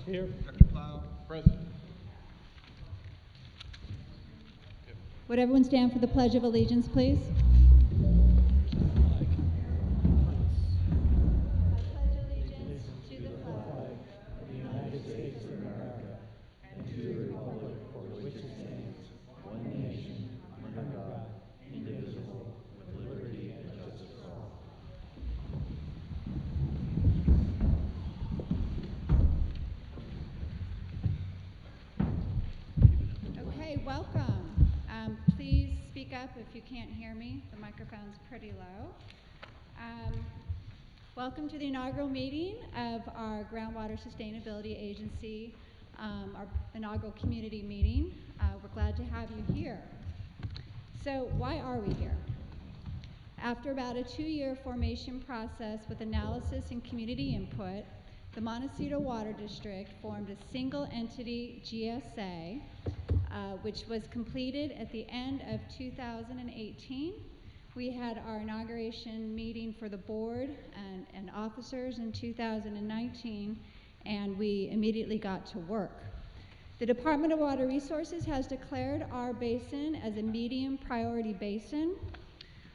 Here. Dr. Plow, present. Would everyone stand for the Pledge of Allegiance, please? Okay, welcome. Please speak up if you can't hear me. The microphone's pretty low. Welcome to the inaugural meeting of our Groundwater Sustainability Agency, our inaugural community meeting. We're glad to have you here. So why are we here? After about a 2-year formation process with analysis and community input, the Montecito Water District formed a single entity GSA, which was completed at the end of 2018. We had our inauguration meeting for the board and officers in 2019, and we immediately got to work. The Department of Water Resources has declared our basin as a medium priority basin,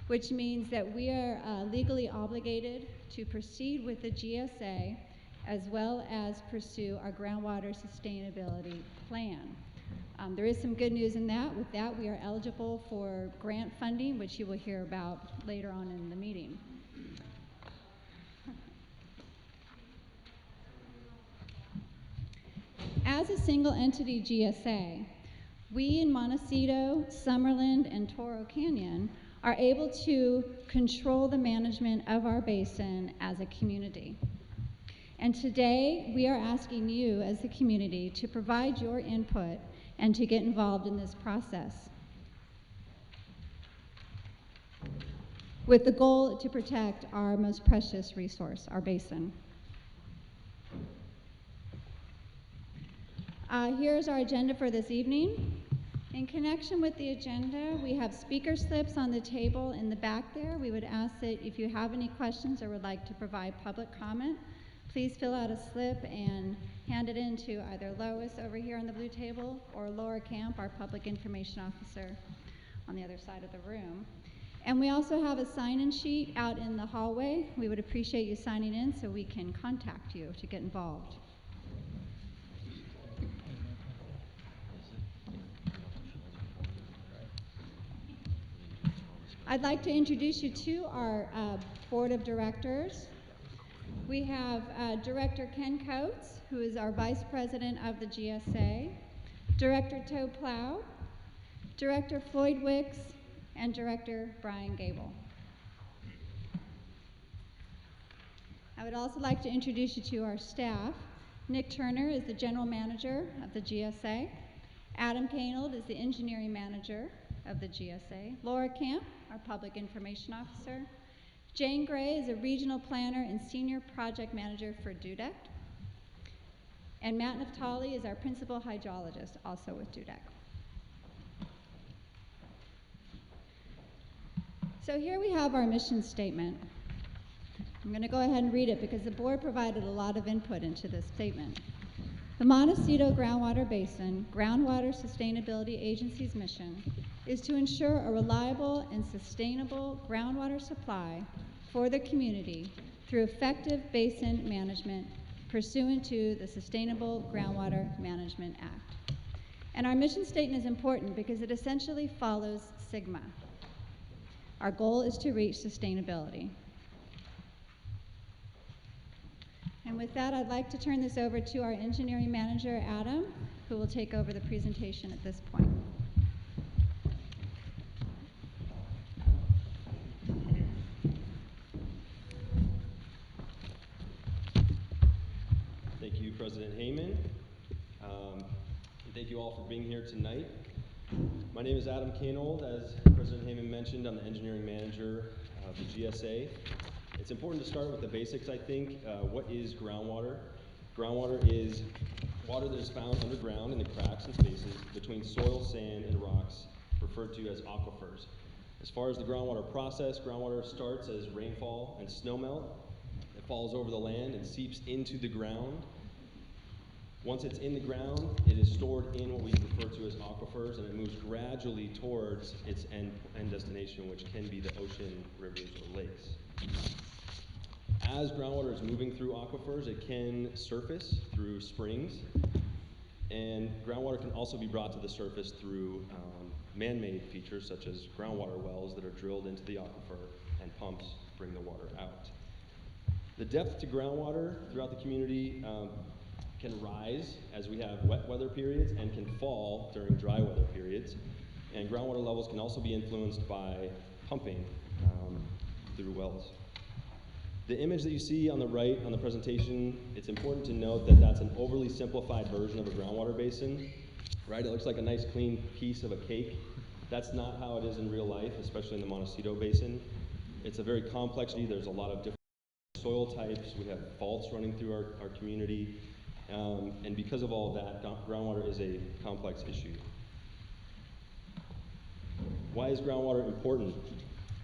which means that we are legally obligated to proceed with the GSA as well as pursue our groundwater sustainability plan. There is some good news in that. With that, we are eligible for grant funding, which you will hear about later on in the meeting. As a single entity GSA, we in Montecito, Summerlin, and Toro Canyon are able to control the management of our basin as a community. And today, we are asking you as a community to provide your input and to get involved in this process, with the goal to protect our most precious resource, our basin. Here's our agenda for this evening. In connection with the agenda, we have speaker slips on the table in the back there. We would ask that if you have any questions or would like to provide public comment, please fill out a slip and hand it in to either Lois over here on the blue table or Laura Camp, our public information officer, on the other side of the room. And we also have a sign-in sheet out in the hallway. We would appreciate you signing in so we can contact you to get involved. I'd like to introduce you to our board of directors. We have Director Ken Coates, who is our Vice President of the GSA, Director Toe Plow, Director Floyd Wicks, and Director Brian Gable. I would also like to introduce you to our staff. Nick Turner is the General Manager of the GSA. Adam Kanold is the Engineering Manager of the GSA. Laura Camp, our Public Information Officer. Jane Gray is a Regional Planner and Senior Project Manager for DUDEC. And Matt Naftali is our Principal Hydrologist, also with DUDEC. So here we have our mission statement. I'm going to go ahead and read it because the board provided a lot of input into this statement. The Montecito Groundwater Basin Groundwater Sustainability Agency's mission is to ensure a reliable and sustainable groundwater supply for the community through effective basin management pursuant to the Sustainable Groundwater Management Act. And our mission statement is important because it essentially follows SGMA. Our goal is to reach sustainability. And with that, I'd like to turn this over to our engineering manager, Adam, who will take over the presentation at this point. Thank you, President Heyman. Thank you all for being here tonight. My name is Adam Kanold. As President Heyman mentioned, I'm the engineering manager of the GSA. It's important to start with the basics, I think. What is groundwater? Groundwater is water that is found underground in the cracks and spaces between soil, sand, and rocks, referred to as aquifers. As far as the groundwater process, groundwater starts as rainfall and snowmelt. It falls over the land and seeps into the ground. Once it's in the ground, it is stored in what we refer to as aquifers, and it moves gradually towards its end destination, which can be the ocean, rivers, or lakes. As groundwater is moving through aquifers, it can surface through springs, and groundwater can also be brought to the surface through man-made features such as groundwater wells that are drilled into the aquifer, and pumps bring the water out. The depth to groundwater throughout the community can rise as we have wet weather periods and can fall during dry weather periods. And groundwater levels can also be influenced by pumping through wells. The image that you see on the right on the presentation, it's important to note that that's an overly simplified version of a groundwater basin, right? It looks like a nice clean piece of a cake. That's not how it is in real life, especially in the Montecito Basin. It's a very complex, there's a lot of different soil types. We have faults running through our community. And because of all of that, groundwater is a complex issue. Why is groundwater important?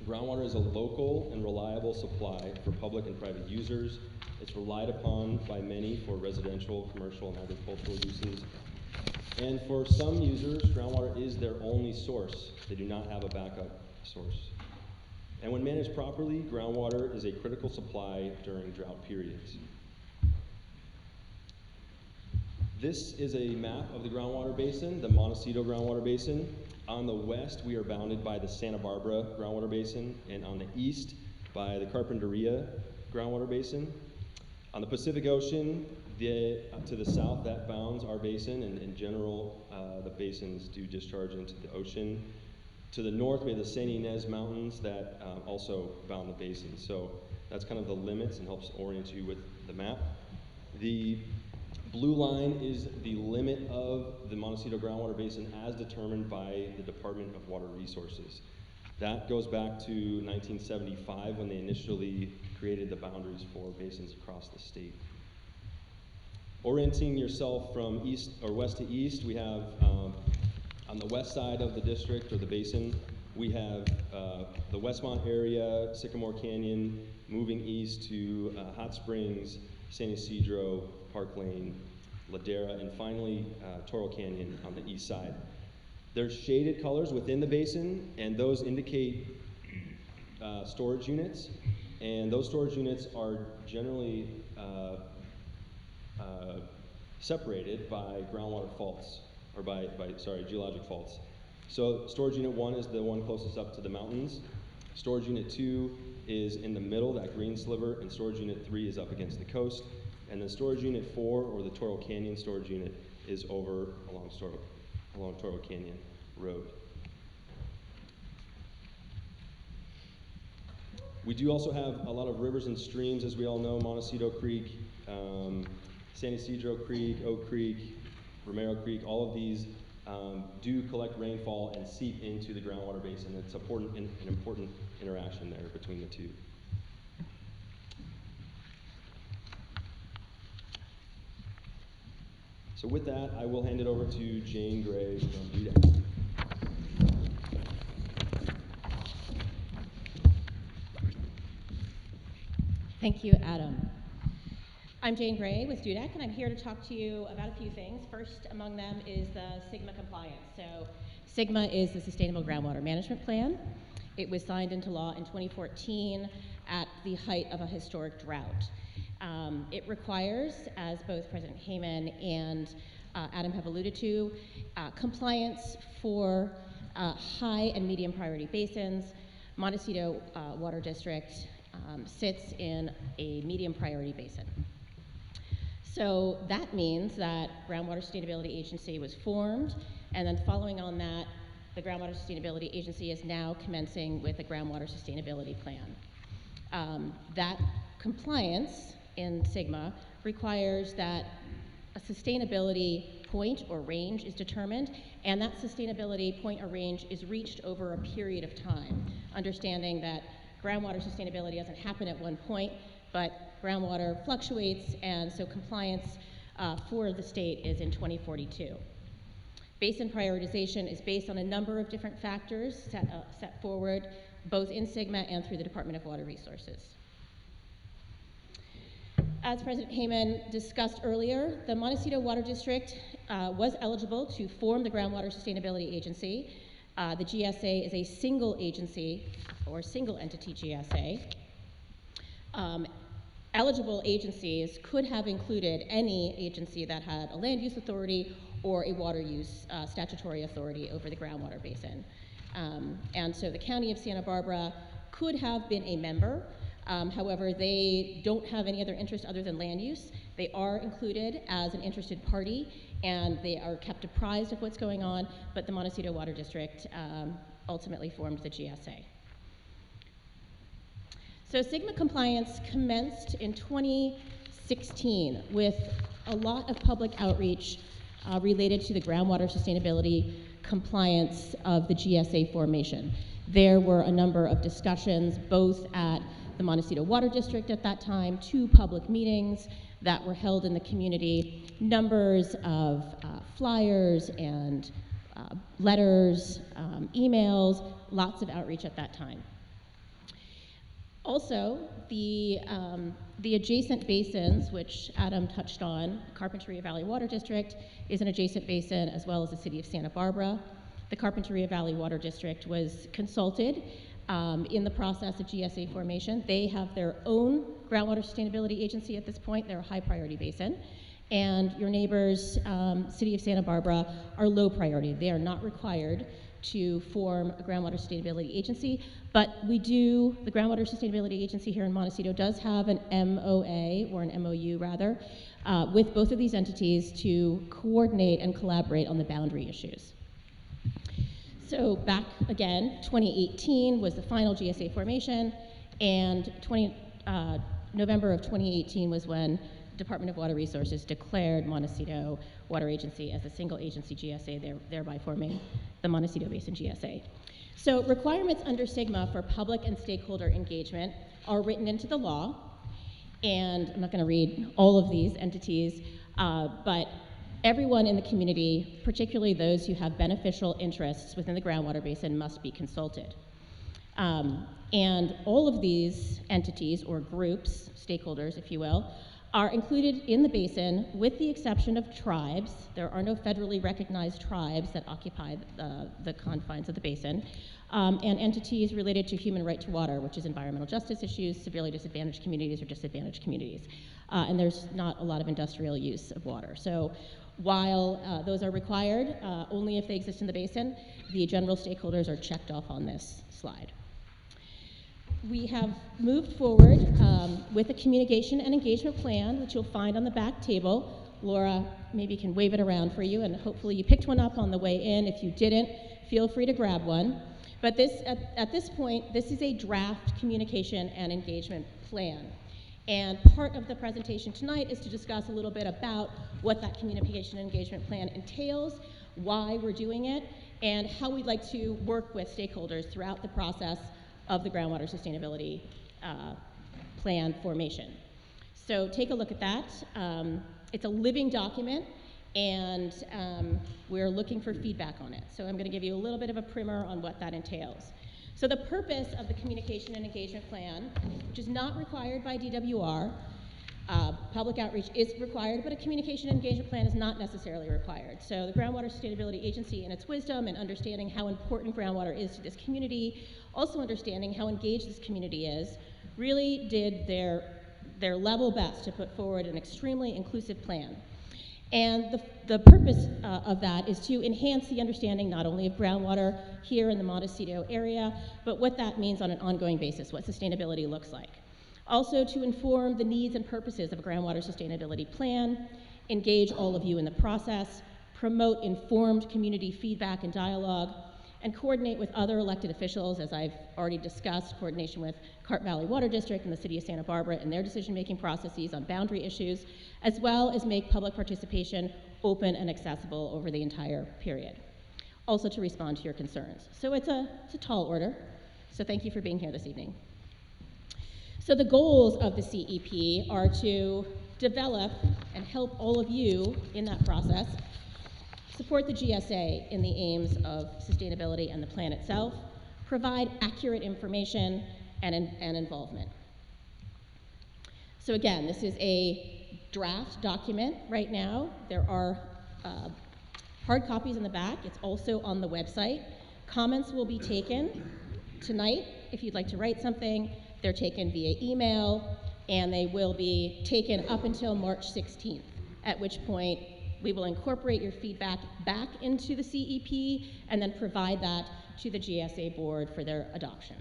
Groundwater is a local and reliable supply for public and private users. It's relied upon by many for residential, commercial, and agricultural uses. And for some users, groundwater is their only source. They do not have a backup source. And when managed properly, groundwater is a critical supply during drought periods. This is a map of the groundwater basin, the Montecito groundwater basin. On the west, we are bounded by the Santa Barbara groundwater basin, and on the east by the Carpinteria groundwater basin. On the Pacific Ocean, to the south, that bounds our basin, and in general, the basins do discharge into the ocean. To the north, we have the San Ynez Mountains that also bound the basin. So that's kind of the limits and helps orient you with the map. The blue line is the limit of the Montecito groundwater basin as determined by the Department of Water Resources. That goes back to 1975 when they initially created the boundaries for basins across the state. Orienting yourself from east or west to east, we have on the west side of the district or the basin, we have the Westmont area, Sycamore Canyon, moving east to Hot Springs, San Ysidro, Park Lane, Ladera, and finally Toro Canyon on the east side. There's shaded colors within the basin, and those indicate storage units, and those storage units are generally separated by groundwater faults, or geologic faults. So storage unit 1 is the one closest up to the mountains. Storage unit 2 is in the middle, that green sliver, and storage unit 3 is up against the coast. And then storage unit 4, or the Toro Canyon storage unit, is over along Toro Canyon Road. We do also have a lot of rivers and streams, as we all know, Montecito Creek, San Ysidro Creek, Oak Creek, Romero Creek, all of these do collect rainfall and seep into the groundwater basin. It's an important interaction there between the two. So with that, I will hand it over to Jane Gray from UDEC. Thank you, Adam. I'm Jane Gray with DUDEC, and I'm here to talk to you about a few things. First among them is the SGMA compliance. So SGMA is the Sustainable Groundwater Management Plan. It was signed into law in 2014 at the height of a historic drought. It requires, as both President Heyman and Adam have alluded to, compliance for high and medium priority basins. Montecito Water District sits in a medium priority basin. So that means that Groundwater Sustainability Agency was formed, and then following on that, the Groundwater Sustainability Agency is now commencing with a Groundwater Sustainability Plan. That compliance in SGMA requires that a sustainability point or range is determined, and that sustainability point or range is reached over a period of time, understanding that groundwater sustainability doesn't happen at one point, but groundwater fluctuates, and so compliance for the state is in 2042. Basin prioritization is based on a number of different factors set forward both in SGMA and through the Department of Water Resources. As President Heyman discussed earlier, the Montecito Water District was eligible to form the Groundwater Sustainability Agency. The GSA is a single agency or single entity GSA. Eligible agencies could have included any agency that had a land use authority or a water use statutory authority over the groundwater basin. And so the County of Santa Barbara could have been a member. However, they don't have any other interest other than land use. They are included as an interested party, and they are kept apprised of what's going on, but the Montecito Water District ultimately formed the GSA. So SGMA compliance commenced in 2016 with a lot of public outreach related to the groundwater sustainability compliance of the GSA formation. There were a number of discussions both at the Montecito Water District at that time, 2 public meetings that were held in the community, numbers of flyers and letters, emails, lots of outreach at that time. Also, the adjacent basins, which Adam touched on, Carpinteria Valley Water District is an adjacent basin, as well as the city of Santa Barbara. The Carpinteria Valley Water District was consulted in the process of GSA formation. They have their own groundwater sustainability agency at this point. They're a high priority basin. And your neighbors, city of Santa Barbara, are low priority. They are not required to form a groundwater sustainability agency, but we do, the groundwater sustainability agency here in Montecito does have an MOA, or an MOU rather, with both of these entities to coordinate and collaborate on the boundary issues. So back again, 2018 was the final GSA formation, and November of 2018 was when Department of Water Resources declared Montecito Water Agency as a single agency GSA, thereby forming the Montecito Basin GSA. So requirements under SGMA for public and stakeholder engagement are written into the law, and I'm not going to read all of these entities, but everyone in the community, particularly those who have beneficial interests within the groundwater basin, must be consulted. And all of these entities or groups, stakeholders if you will, are included in the basin with the exception of tribes. There are no federally recognized tribes that occupy the confines of the basin, and entities related to human right to water, which is environmental justice issues, severely disadvantaged communities or disadvantaged communities. And there's not a lot of industrial use of water. So while those are required, only if they exist in the basin, the general stakeholders are checked off on this slide. We have moved forward with a communication and engagement plan, which you'll find on the back table. Laura maybe can wave it around for you, and hopefully you picked one up on the way in. If you didn't, feel free to grab one. But this, at this point, this is a draft communication and engagement plan. And part of the presentation tonight is to discuss a little bit about what that communication and engagement plan entails, why we're doing it, and how we'd like to work with stakeholders throughout the process of the groundwater sustainability plan formation. So take a look at that. It's a living document, and we're looking for feedback on it. So I'm going to give you a little bit of a primer on what that entails. So the purpose of the communication and engagement plan, which is not required by DWR, public outreach is required, but a communication and engagement plan is not necessarily required. So the Groundwater Sustainability Agency, in its wisdom and understanding how important groundwater is to this community, also understanding how engaged this community is, really did their level best to put forward an extremely inclusive plan. And the purpose of that is to enhance the understanding not only of groundwater here in the Montecito area, but what that means on an ongoing basis, what sustainability looks like. Also to inform the needs and purposes of a groundwater sustainability plan, engage all of you in the process, promote informed community feedback and dialogue, and coordinate with other elected officials, as I've already discussed, coordination with Carp Valley Water District and the City of Santa Barbara in their decision-making processes on boundary issues, as well as make public participation open and accessible over the entire period. Also to respond to your concerns. So it's a tall order, so thank you for being here this evening. So the goals of the CEP are to develop and help all of you in that process, support the GSA in the aims of sustainability and the plan itself, provide accurate information and involvement. So again, this is a draft document right now. There are hard copies in the back. It's also on the website. Comments will be taken tonight. If you'd like to write something, they're taken via email, and they will be taken up until March 16th, at which point we will incorporate your feedback back into the CEP and then provide that to the GSA board for their adoption.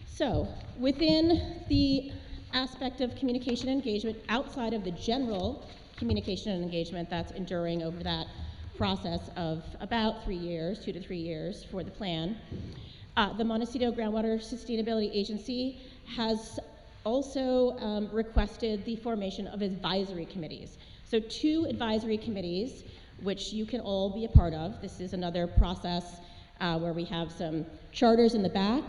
So within the aspect of communication and engagement, outside of the general communication and engagement that's enduring over that process of about 3 years, 2 to 3 years for the plan, the Montecito Groundwater Sustainability Agency has also requested the formation of advisory committees. So 2 advisory committees, which you can all be a part of. This is another process where we have some charters in the back,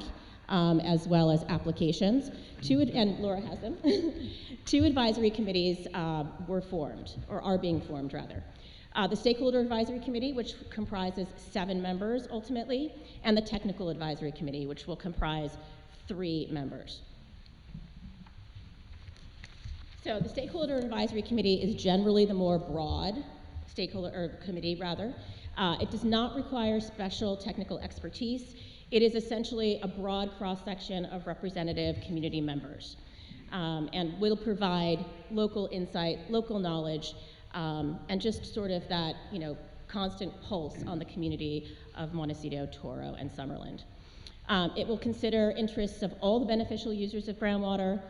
as well as applications. And Laura has them. 2 advisory committees were formed, or are being formed rather. The Stakeholder Advisory Committee, which comprises 7 members ultimately, and the Technical Advisory Committee, which will comprise 3 members. So the Stakeholder Advisory Committee is generally the more broad committee rather. It does not require special technical expertise. It is essentially a broad cross-section of representative community members, and will provide local insight, local knowledge, and just sort of that, constant pulse on the community of Montecito, Toro, and Summerland. It will consider interests of all the beneficial users of groundwater.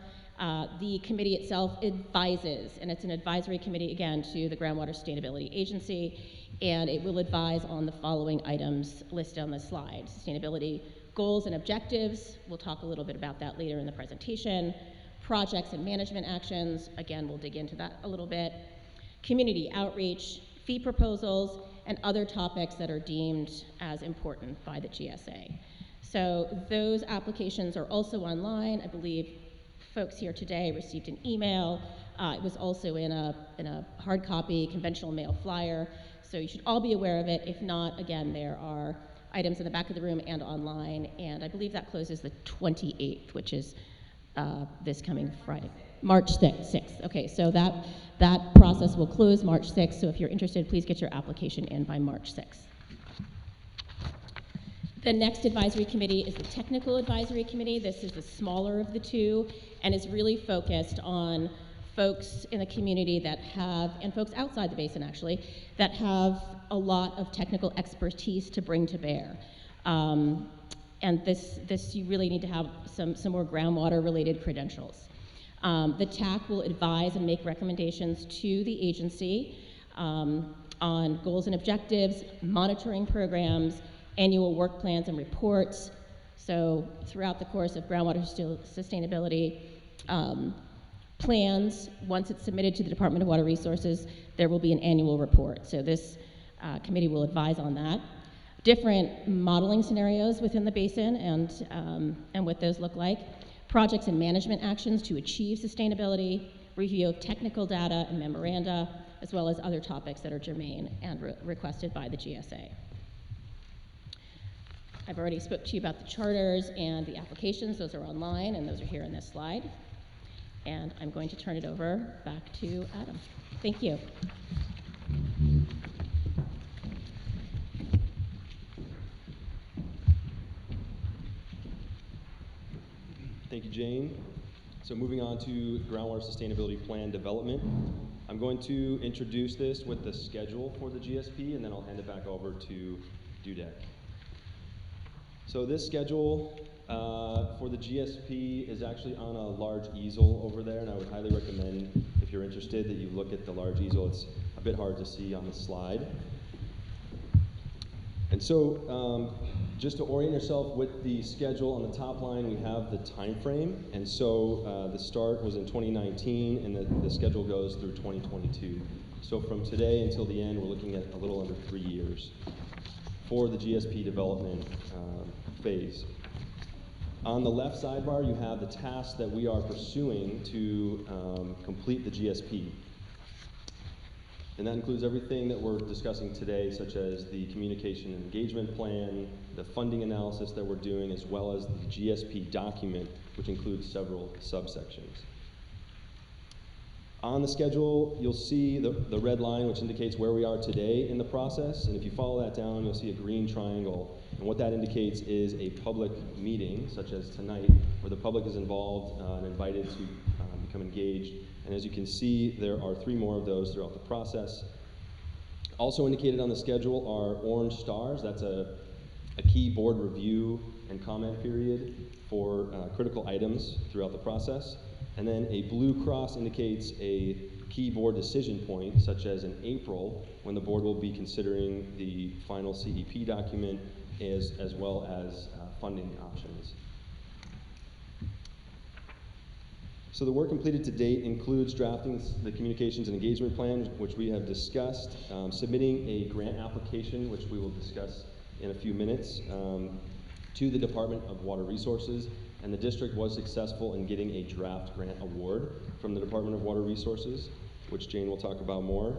The committee itself advises, and it's an advisory committee, again, to the Groundwater Sustainability Agency, and it will advise on the following items listed on the slide. Sustainability goals and objectives, we'll talk a little bit about that later in the presentation. Projects and management actions, again, we'll dig into that a little bit. Community outreach, fee proposals, and other topics that are deemed as important by the GSA. So those applications are also online. I believe folks here today received an email. It was also in a hard copy conventional mail flyer, so you should all be aware of it. If not, again, there are items in the back of the room and online, and I believe that closes the 28th, which is this coming Friday. March 6th. Okay, so that process will close March 6th, so if you're interested, please get your application in by March 6th. The next advisory committee is the Technical Advisory Committee. This is the smaller of the 2 and is really focused on folks in the community that have, and folks outside the basin actually, that have a lot of technical expertise to bring to bear. And this you really need to have some more groundwater related credentials. The TAC will advise and make recommendations to the agency on goals and objectives, monitoring programs, annual work plans and reports. So throughout the course of groundwater sustainability plans, once it's submitted to the Department of Water Resources, there will be an annual report. So this committee will advise on that. Different modeling scenarios within the basin and what those look like. Projects and management actions to achieve sustainability, review of technical data and memoranda, as well as other topics that are germane and requested by the GSA. I've already spoke to you about the charters and the applications. Those are online, and those are here in this slide. And I'm going to turn it over back to Adam. Thank you. Thank you, Jane. So moving on to groundwater sustainability plan development. I'm going to introduce this with the schedule for the GSP, and then I'll hand it back over to Dudek. So this schedule for the GSP is actually on a large easel over there, and I would highly recommend, if you're interested, that you look at the large easel. It's a bit hard to see on the slide. And so just to orient yourself with the schedule, on the top line we have the time frame, and so the start was in 2019 and the schedule goes through 2022. So from today until the end, we're looking at a little under 3 years for the GSP development phase. On the left sidebar, you have the tasks that we are pursuing to complete the GSP. And that includes everything that we're discussing today, such as the communication and engagement plan, the funding analysis that we're doing, as well as the GSP document, which includes several subsections. On the schedule, you'll see the red line, which indicates where we are today in the process. And if you follow that down, you'll see a green triangle. And what that indicates is a public meeting, such as tonight, where the public is involved and invited to become engaged. And as you can see, there are 3 more of those throughout the process. Also indicated on the schedule are orange stars. That's a key board review and comment period for critical items throughout the process. And then a blue cross indicates a key board decision point, such as in April, when the board will be considering the final CEP document as well as funding options. So the work completed to date includes drafting the communications and engagement plan, which we have discussed, submitting a grant application, which we will discuss in a few minutes, to the Department of Water Resources, and the district was successful in getting a draft grant award from the Department of Water Resources, which Jane will talk about more.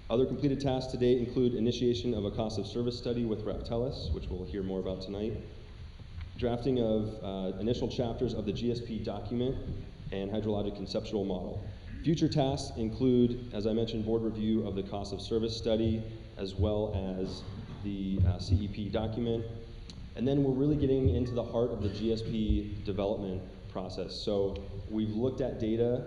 Other completed tasks to date include initiation of a cost of service study with Raptelis, which we'll hear more about tonight, drafting of initial chapters of the GSP document and hydrologic conceptual model. Future tasks include, as I mentioned, board review of the cost of service study, as well as the CEP document. And then we're really getting into the heart of the GSP development process. So we've looked at data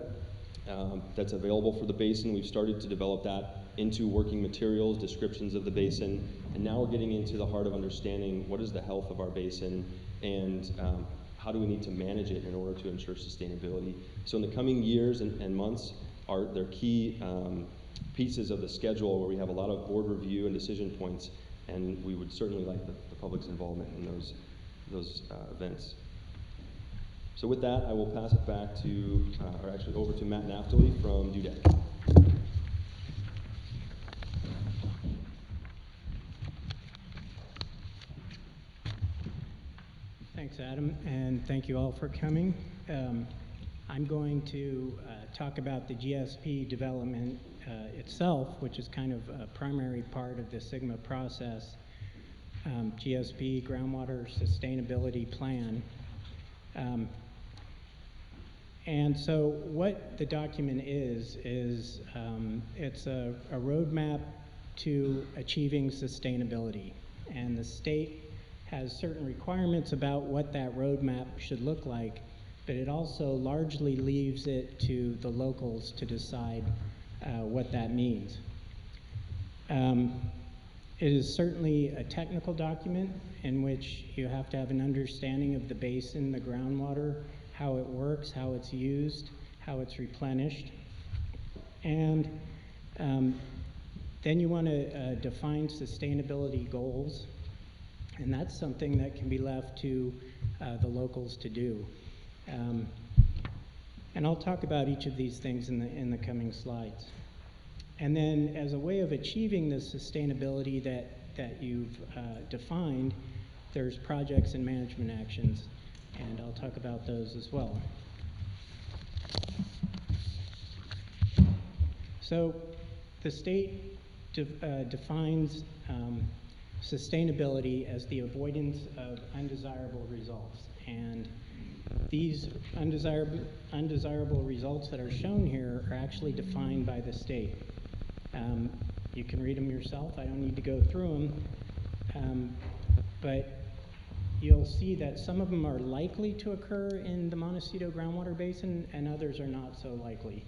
that's available for the basin. We've started to develop that into working materials, descriptions of the basin, and now we're getting into the heart of understanding what is the health of our basin and how do we need to manage it in order to ensure sustainability. So in the coming years and months, there are key pieces of the schedule where we have a lot of board review and decision points, and we would certainly like the public's involvement in those events. So with that, I will pass it back to, or actually over to Matt Naftali from DUDEC. Thanks, Adam, and thank you all for coming. I'm going to talk about the GSP development itself, which is kind of a primary part of the SGMA process. GSP, Groundwater Sustainability Plan. And so what the document is it's a roadmap to achieving sustainability. And the state has certain requirements about what that roadmap should look like, but it also largely leaves it to the locals to decide what that means. It is certainly a technical document in which you have to have an understanding of the basin, the groundwater, how it works, how it's used, how it's replenished. And then you want to define sustainability goals, and that's something that can be left to the locals to do. And I'll talk about each of these things in the coming slides. And then as a way of achieving the sustainability that you've defined, there's projects and management actions, and I'll talk about those as well. So the state defines sustainability as the avoidance of undesirable results. And these undesirable results that are shown here are actually defined by the state. You can read them yourself. I don't need to go through them. But you'll see that some of them are likely to occur in the Montecito groundwater basin, and others are not so likely.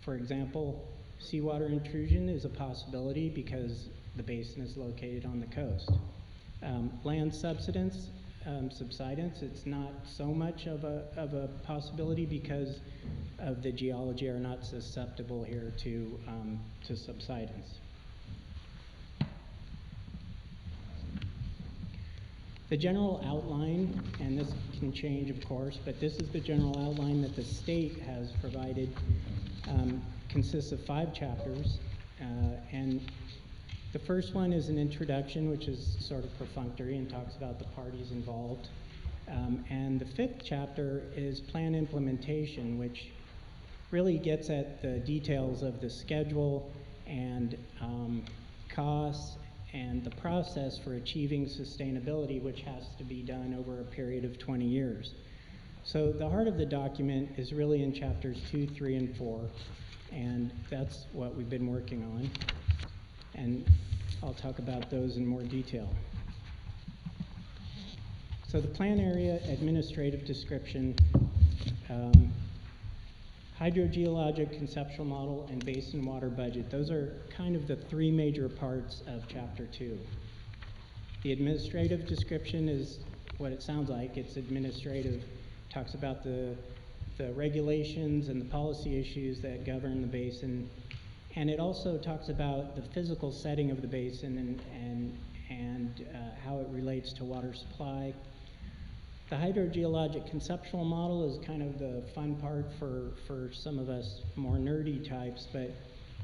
For example, seawater intrusion is a possibility because the basin is located on the coast. Land subsidence, subsidence, it's not so much of a possibility because of the geology are not susceptible here to subsidence. The general outline, and this can change of course, but this is the general outline that the state has provided, consists of 5 chapters, and the first one is an introduction, which is sort of perfunctory and talks about the parties involved. And the 5th chapter is plan implementation, which really gets at the details of the schedule and costs and the process for achieving sustainability, which has to be done over a period of 20 years. So the heart of the document is really in chapters 2, 3, and 4, and that's what we've been working on. And I'll talk about those in more detail. So the plan area administrative description, hydrogeologic conceptual model, and basin water budget. Those are kind of the three major parts of chapter 2. The administrative description is what it sounds like. It's administrative. Talks about the regulations and the policy issues that govern the basin. And it also talks about the physical setting of the basin and how it relates to water supply. The hydrogeologic conceptual model is kind of the fun part for some of us more nerdy types, but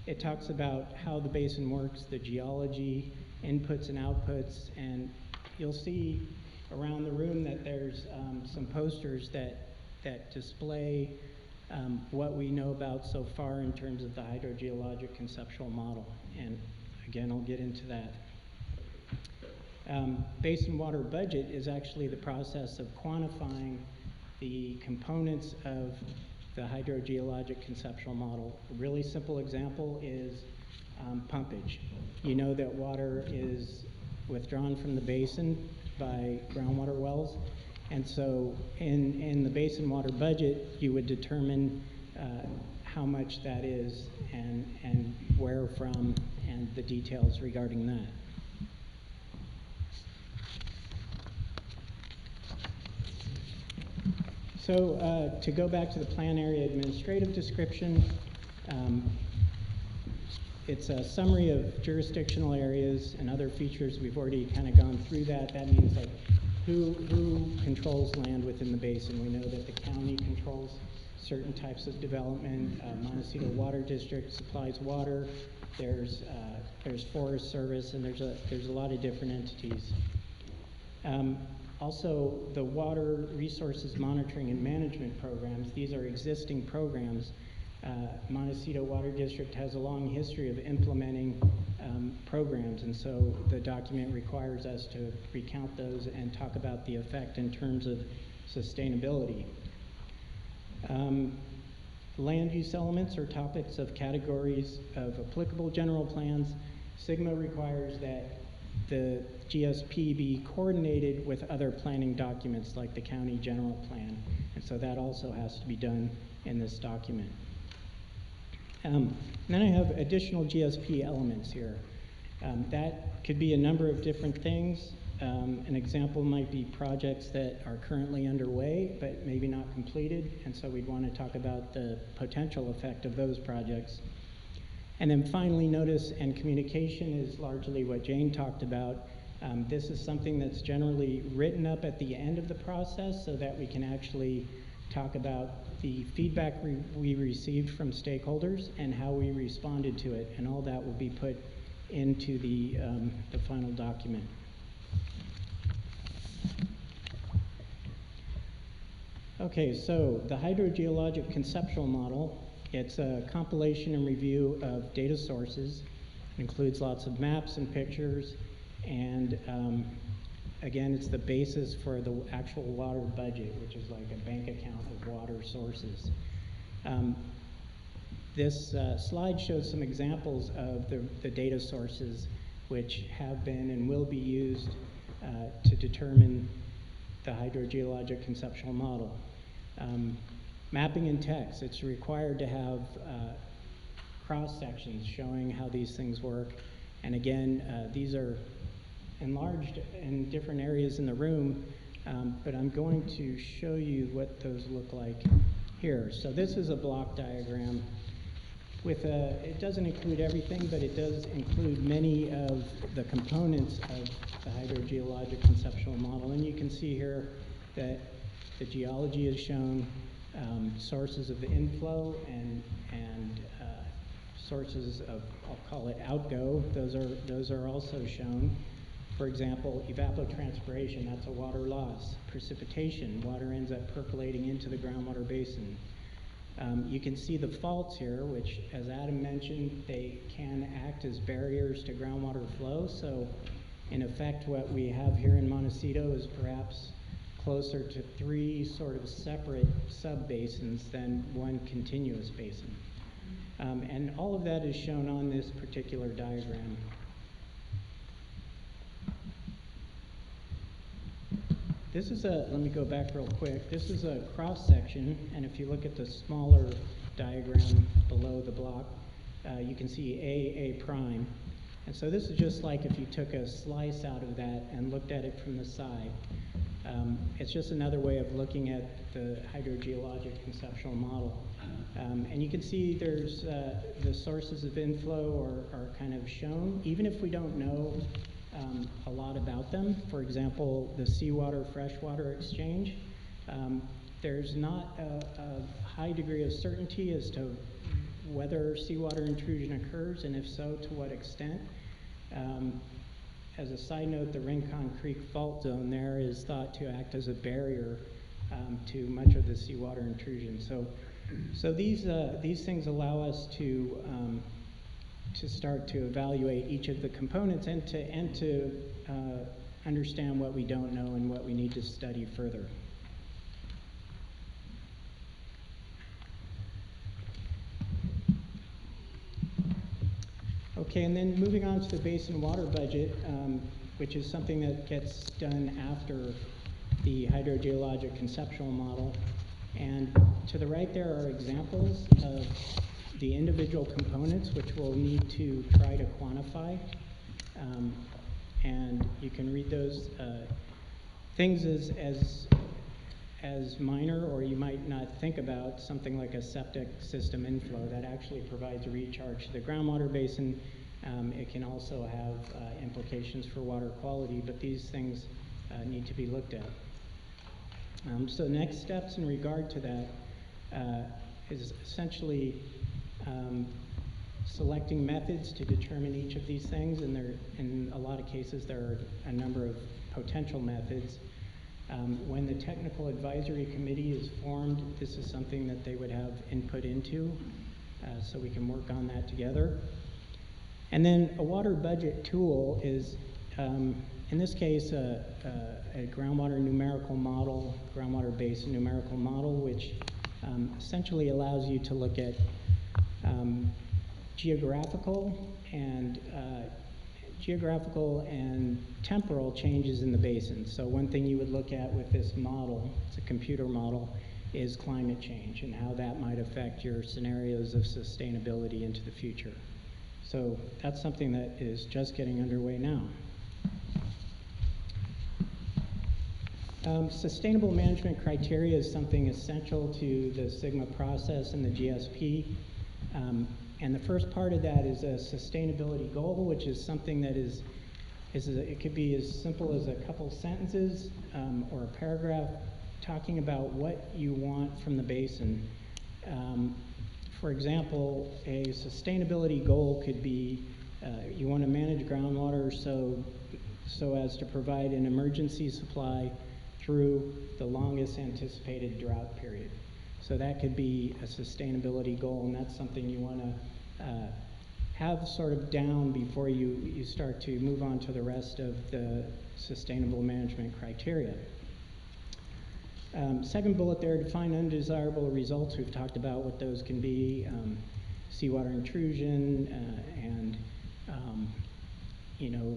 it talks about how the basin works, the geology, inputs and outputs, and you'll see around the room that there's some posters that display what we know about so far in terms of the hydrogeologic conceptual model. And again, I'll get into that. Basin water budget is actually the process of quantifying the components of the hydrogeologic conceptual model. A really simple example is pumpage. You know that water is withdrawn from the basin by groundwater wells, and so in the basin water budget, you would determine how much that is and where from and the details regarding that. So to go back to the plan area administrative description, it's a summary of jurisdictional areas and other features. We've already kind of gone through that. That means like who controls land within the basin. We know that the county controls certain types of development. Montecito Water District supplies water. There's Forest Service, and there's a lot of different entities. Also, the water resources monitoring and management programs, these are existing programs. Montecito Water District has a long history of implementing programs, and so the document requires us to recount those and talk about the effect in terms of sustainability. Land use elements or topics of categories of applicable general plans. SGMA requires that the GSP be coordinated with other planning documents like the county general plan, and so that also has to be done in this document. Then I have additional GSP elements here. That could be a number of different things. An example might be projects that are currently underway but maybe not completed, and so we'd want to talk about the potential effect of those projects. And then finally, notice and communication is largely what Jane talked about. This is something that's generally written up at the end of the process so that we can actually talk about the feedback we received from stakeholders and how we responded to it, and all that will be put into the final document. Okay, so the hydrogeologic conceptual model, it's a compilation and review of data sources. It includes lots of maps and pictures, and again, it's the basis for the actual water budget, which is like a bank account of water sources. This slide shows some examples of the data sources which have been and will be used to determine the hydrogeologic conceptual model. Mapping in text, it's required to have cross-sections showing how these things work. And again, these are enlarged in different areas in the room, but I'm going to show you what those look like here. So this is a block diagram with it doesn't include everything, but it does include many of the components of the hydrogeologic conceptual model. And you can see here that the geology is shown, sources of the inflow and sources of, I'll call it outgo, those are also shown. For example, evapotranspiration, that's a water loss. Precipitation, water ends up percolating into the groundwater basin. You can see the faults here, which, as Adam mentioned, they can act as barriers to groundwater flow. So, in effect, what we have here in Montecito is perhaps closer to 3 sort of separate sub-basins than one continuous basin. And all of that is shown on this particular diagram. This is let me go back real quick. This is a cross-section, and if you look at the smaller diagram below the block, you can see A prime. And so this is just like if you took a slice out of that and looked at it from the side. It's just another way of looking at the hydrogeologic conceptual model. And you can see there's the sources of inflow are kind of shown, even if we don't know a lot about them. For example, the seawater-freshwater exchange. There's not a high degree of certainty as to whether seawater intrusion occurs, and if so, to what extent. As a side note, the Rincon Creek fault zone there is thought to act as a barrier to much of the seawater intrusion. So these things allow us to start to evaluate each of the components and to understand what we don't know and what we need to study further. Okay, and then moving on to the basin water budget, which is something that gets done after the hydrogeologic conceptual model. And to the right there are examples of the individual components which we'll need to try to quantify. And you can read those things as minor, or you might not think about something like a septic system inflow that actually provides a recharge to the groundwater basin. It can also have implications for water quality, but these things need to be looked at. So next steps in regard to that is essentially selecting methods to determine each of these things, and in a lot of cases there are a number of potential methods. When the technical advisory committee is formed, this is something that they would have input into, so we can work on that together. And then a water budget tool is, in this case, a groundwater numerical model, groundwater basin numerical model, which essentially allows you to look at geographical and temporal changes in the basin. So one thing you would look at with this model, it's a computer model, is climate change and how that might affect your scenarios of sustainability into the future. So that's something that is just getting underway now. Sustainable management criteria is something essential to the SGMA process and the GSP. And the first part of that is a sustainability goal, which is something that it could be as simple as a couple sentences or a paragraph talking about what you want from the basin. For example, a sustainability goal could be you want to manage groundwater so as to provide an emergency supply through the longest anticipated drought period. So that could be a sustainability goal, and that's something you want to have sort of down before you start to move on to the rest of the sustainable management criteria. Second bullet there, define undesirable results. We've talked about what those can be, seawater intrusion and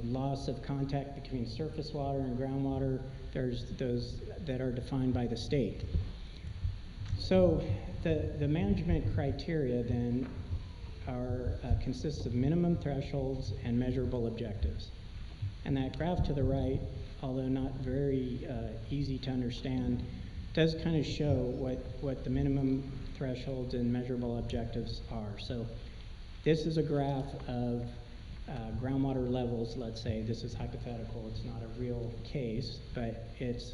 loss of contact between surface water and groundwater. There's those that are defined by the state. So the management criteria then consists of minimum thresholds and measurable objectives. And that graph to the right, although not very easy to understand, does kind of show what the minimum thresholds and measurable objectives are. So this is a graph of groundwater levels, let's say. This is hypothetical, it's not a real case, but it's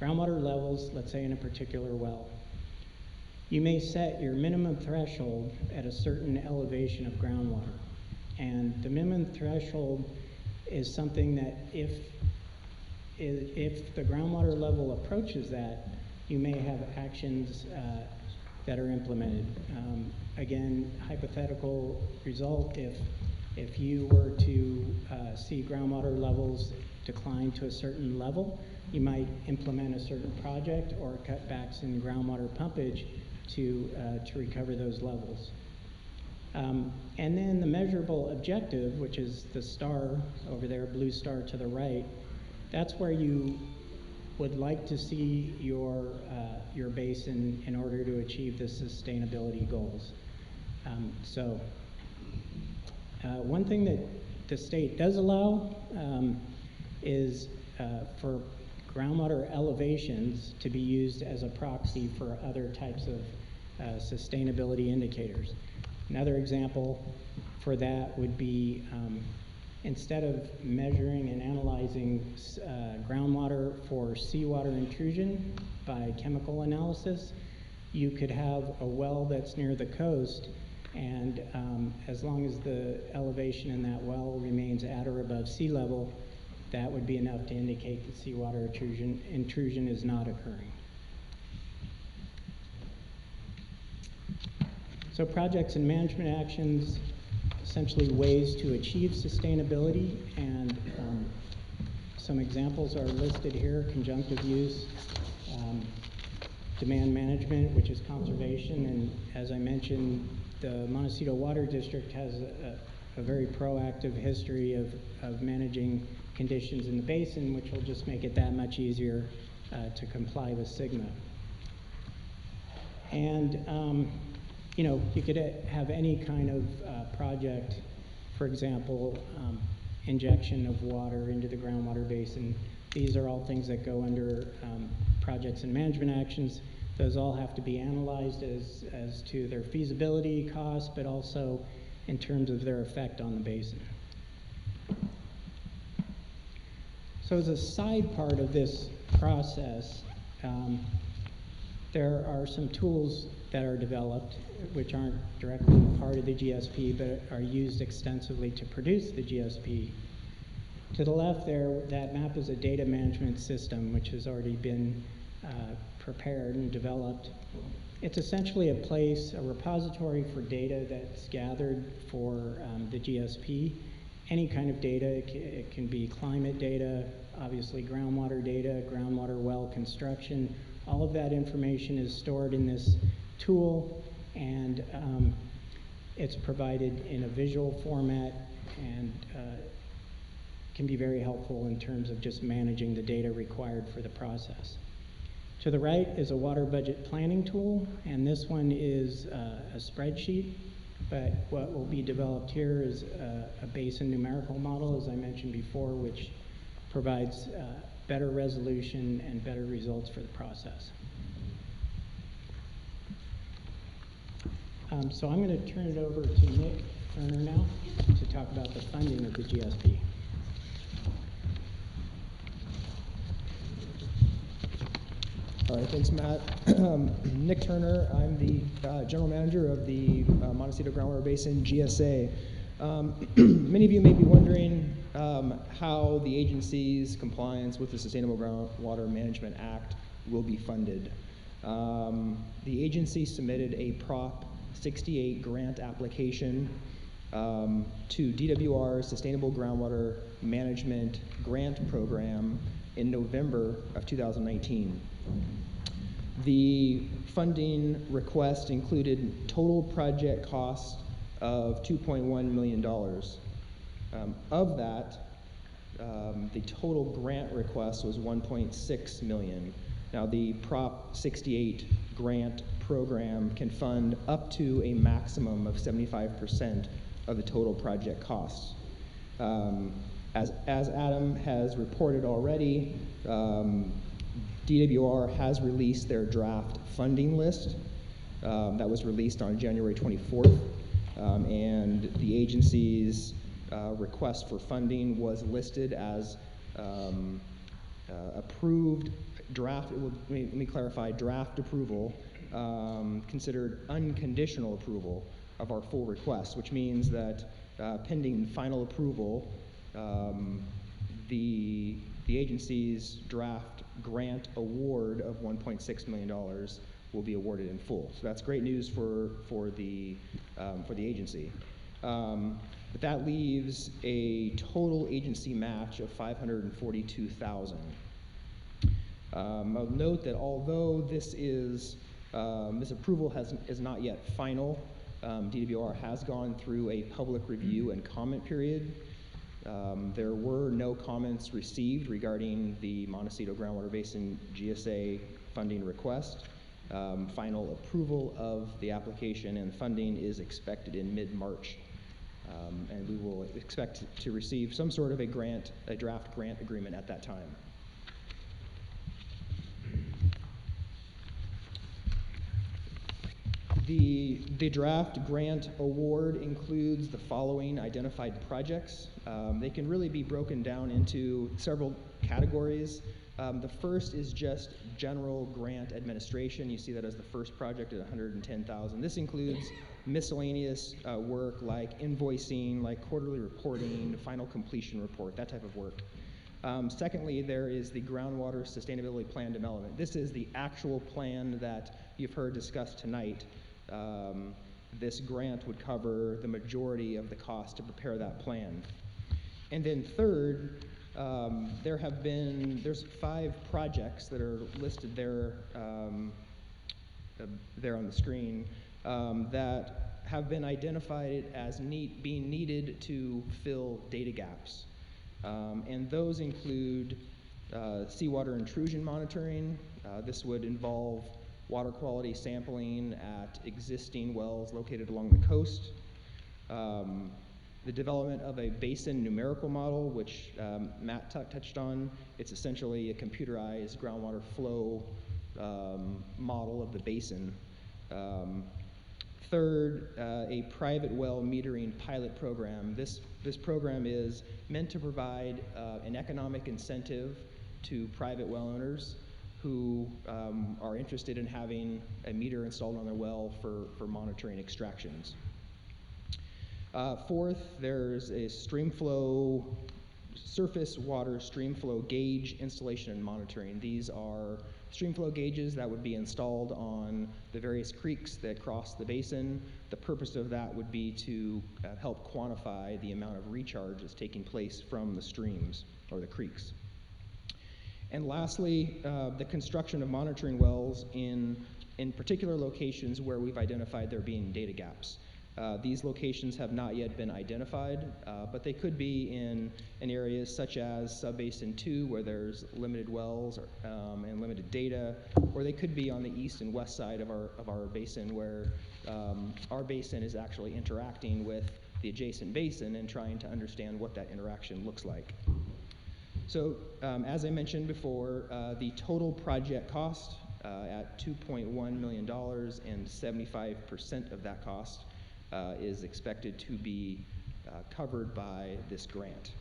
groundwater levels, let's say in a particular well. You may set your minimum threshold at a certain elevation of groundwater. And the minimum threshold is something that if the groundwater level approaches that, you may have actions that are implemented. Again, hypothetical result, if you were to see groundwater levels decline to a certain level, you might implement a certain project or cutbacks in groundwater pumpage to recover those levels. And then the measurable objective, which is the star over there, blue star to the right, that's where you would like to see your basin in order to achieve the sustainability goals. One thing that the state does allow is for groundwater elevations to be used as a proxy for other types of sustainability indicators. Another example for that would be instead of measuring and analyzing groundwater for seawater intrusion by chemical analysis, you could have a well that's near the coast, and as long as the elevation in that well remains at or above sea level, that would be enough to indicate that seawater intrusion is not occurring. So projects and management actions, essentially ways to achieve sustainability, and some examples are listed here: conjunctive use, demand management, which is conservation, and as I mentioned, the Montecito Water District has a very proactive history of managing conditions in the basin, which will just make it that much easier to comply with SGMA. And you know, you could have any kind of project, for example, injection of water into the groundwater basin. These are all things that go under projects and management actions. Those all have to be analyzed as to their feasibility, cost, but also in terms of their effect on the basin. So as a side part of this process, there are some tools that are developed which aren't directly part of the GSP but are used extensively to produce the GSP. To the left there, that map is a data management system which has already been prepared and developed. It's essentially a place, a repository for data that's gathered for the GSP. Any kind of data, it can be climate data, obviously groundwater data, groundwater well construction. All of that information is stored in this tool, and it's provided in a visual format and can be very helpful in terms of just managing the data required for the process. To the right is a water budget planning tool, and this one is a spreadsheet, but what will be developed here is a basin numerical model, as I mentioned before, which provides better resolution and better results for the process. So I'm going to turn it over to Nick Turner now to talk about the funding of the GSP. All right, thanks, Matt. Nick Turner, I'm the General Manager of the Montecito Groundwater Basin GSA. Many of you may be wondering how the agency's compliance with the Sustainable Groundwater Management Act will be funded. The agency submitted a Prop 68 grant application to DWR's Sustainable Groundwater Management Grant Program in November of 2019. The funding request included total project cost of $2.1 million. Of that, the total grant request was $1.6 million. Now, the Prop 68 grant program can fund up to a maximum of 75% of the total project costs. As Adam has reported already, DWR has released their draft funding list that was released on January 24th, and the agency's request for funding was listed as approved draft. Let me clarify, draft approval, considered unconditional approval of our full request, which means that pending final approval, the agency's draft grant award of $1.6 million will be awarded in full. So that's great news for the agency. But that leaves a total agency match of $542,000. I'll note that although this approval is not yet final, DWR has gone through a public review and comment period. There were no comments received regarding the Montecito Groundwater Basin GSA funding request. Final approval of the application and funding is expected in mid-March. And we will expect to receive some sort of a draft grant agreement at that time. The draft grant award includes the following identified projects. They can really be broken down into several categories. The first is just general grant administration. You see that as the first project at $110,000. This includes miscellaneous work like invoicing, like quarterly reporting, final completion report, that type of work. Secondly, there is the Groundwater Sustainability Plan development. This is the actual plan that you've heard discussed tonight. This grant would cover the majority of the cost to prepare that plan. And then third, there's 5 projects that are listed there, there on the screen, that have been identified as being needed to fill data gaps. And those include seawater intrusion monitoring. This would involve water quality sampling at existing wells located along the coast. The development of a basin numerical model, which Matt touched on. It's essentially a computerized groundwater flow model of the basin. Third, a private well metering pilot program. This program is meant to provide an economic incentive to private well owners who are interested in having a meter installed on their well for monitoring extractions. Fourth, there's a surface water stream flow gauge installation and monitoring. These are stream flow gauges that would be installed on the various creeks that cross the basin. The purpose of that would be to help quantify the amount of recharge that's taking place from the streams or the creeks. And lastly, the construction of monitoring wells in particular locations where we've identified there being data gaps. These locations have not yet been identified, but they could be in areas such as Subbasin 2, where there's limited wells and limited data, or they could be on the east and west side of our basin, where our basin is actually interacting with the adjacent basin and trying to understand what that interaction looks like. So, as I mentioned before, the total project cost at $2.1 million and 75% of that cost is expected to be covered by this grant.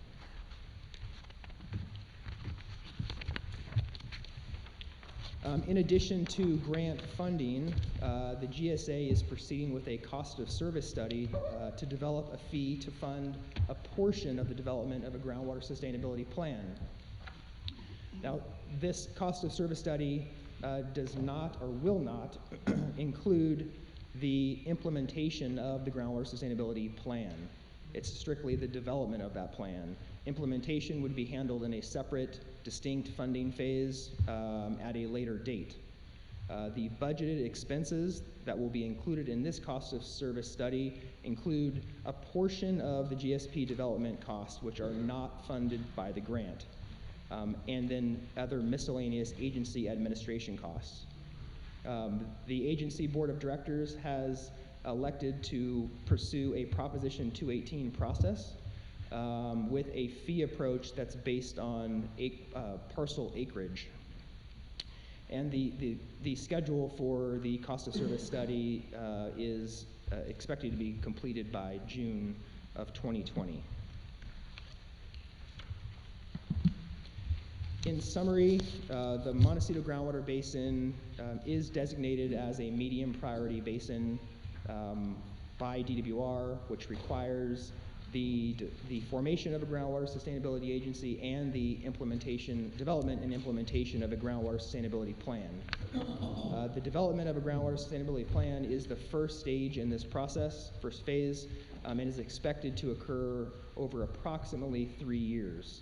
In addition to grant funding, the GSA is proceeding with a cost of service study to develop a fee to fund a portion of the development of a groundwater sustainability plan. Now, this cost of service study does not or will not include the implementation of the groundwater sustainability plan. It's strictly the development of that plan. Implementation would be handled in a separate, distinct funding phase at a later date. The budgeted expenses that will be included in this cost of service study include a portion of the GSP development costs, which are not funded by the grant, and then other miscellaneous agency administration costs. The agency board of directors has elected to pursue a Proposition 218 process with a fee approach that's based on parcel acreage. And the schedule for the cost of service study is expected to be completed by June of 2020. In summary, the Montecito Groundwater Basin is designated as a medium priority basin by DWR, which requires the formation of a groundwater sustainability agency and the development and implementation of a groundwater sustainability plan. The development of a groundwater sustainability plan is the first stage in this process, first phase, and is expected to occur over approximately 3 years.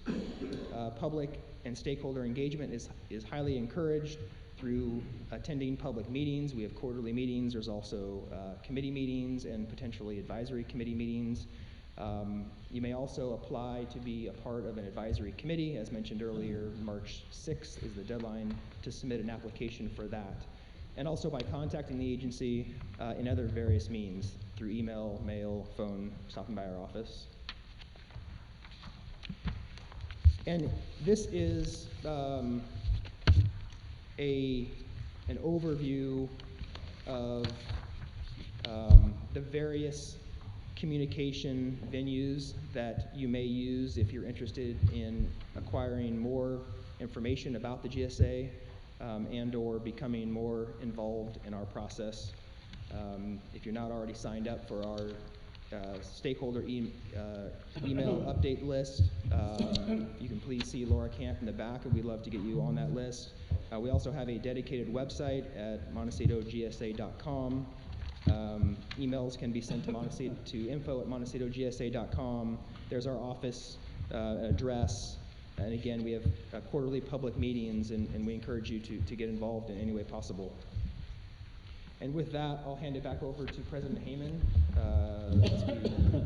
Public and stakeholder engagement is highly encouraged through attending public meetings. We have quarterly meetings. There's also committee meetings and potentially advisory committee meetings. You may also apply to be a part of an advisory committee. As mentioned earlier, March 6th is the deadline to submit an application for that. And also by contacting the agency in other various means, through email, mail, phone, stopping by our office. And this is an overview of the various communication venues that you may use if you're interested in acquiring more information about the GSA and or becoming more involved in our process. If you're not already signed up for our stakeholder email update list, you can please see Laura Camp in the back, and we'd love to get you on that list. We also have a dedicated website at montecitogsa.com. Emails can be sent to info@montecitogsa.com. There's our office address. And again, we have quarterly public meetings, and we encourage you to get involved in any way possible. And with that, I'll hand it back over to President Heyman as we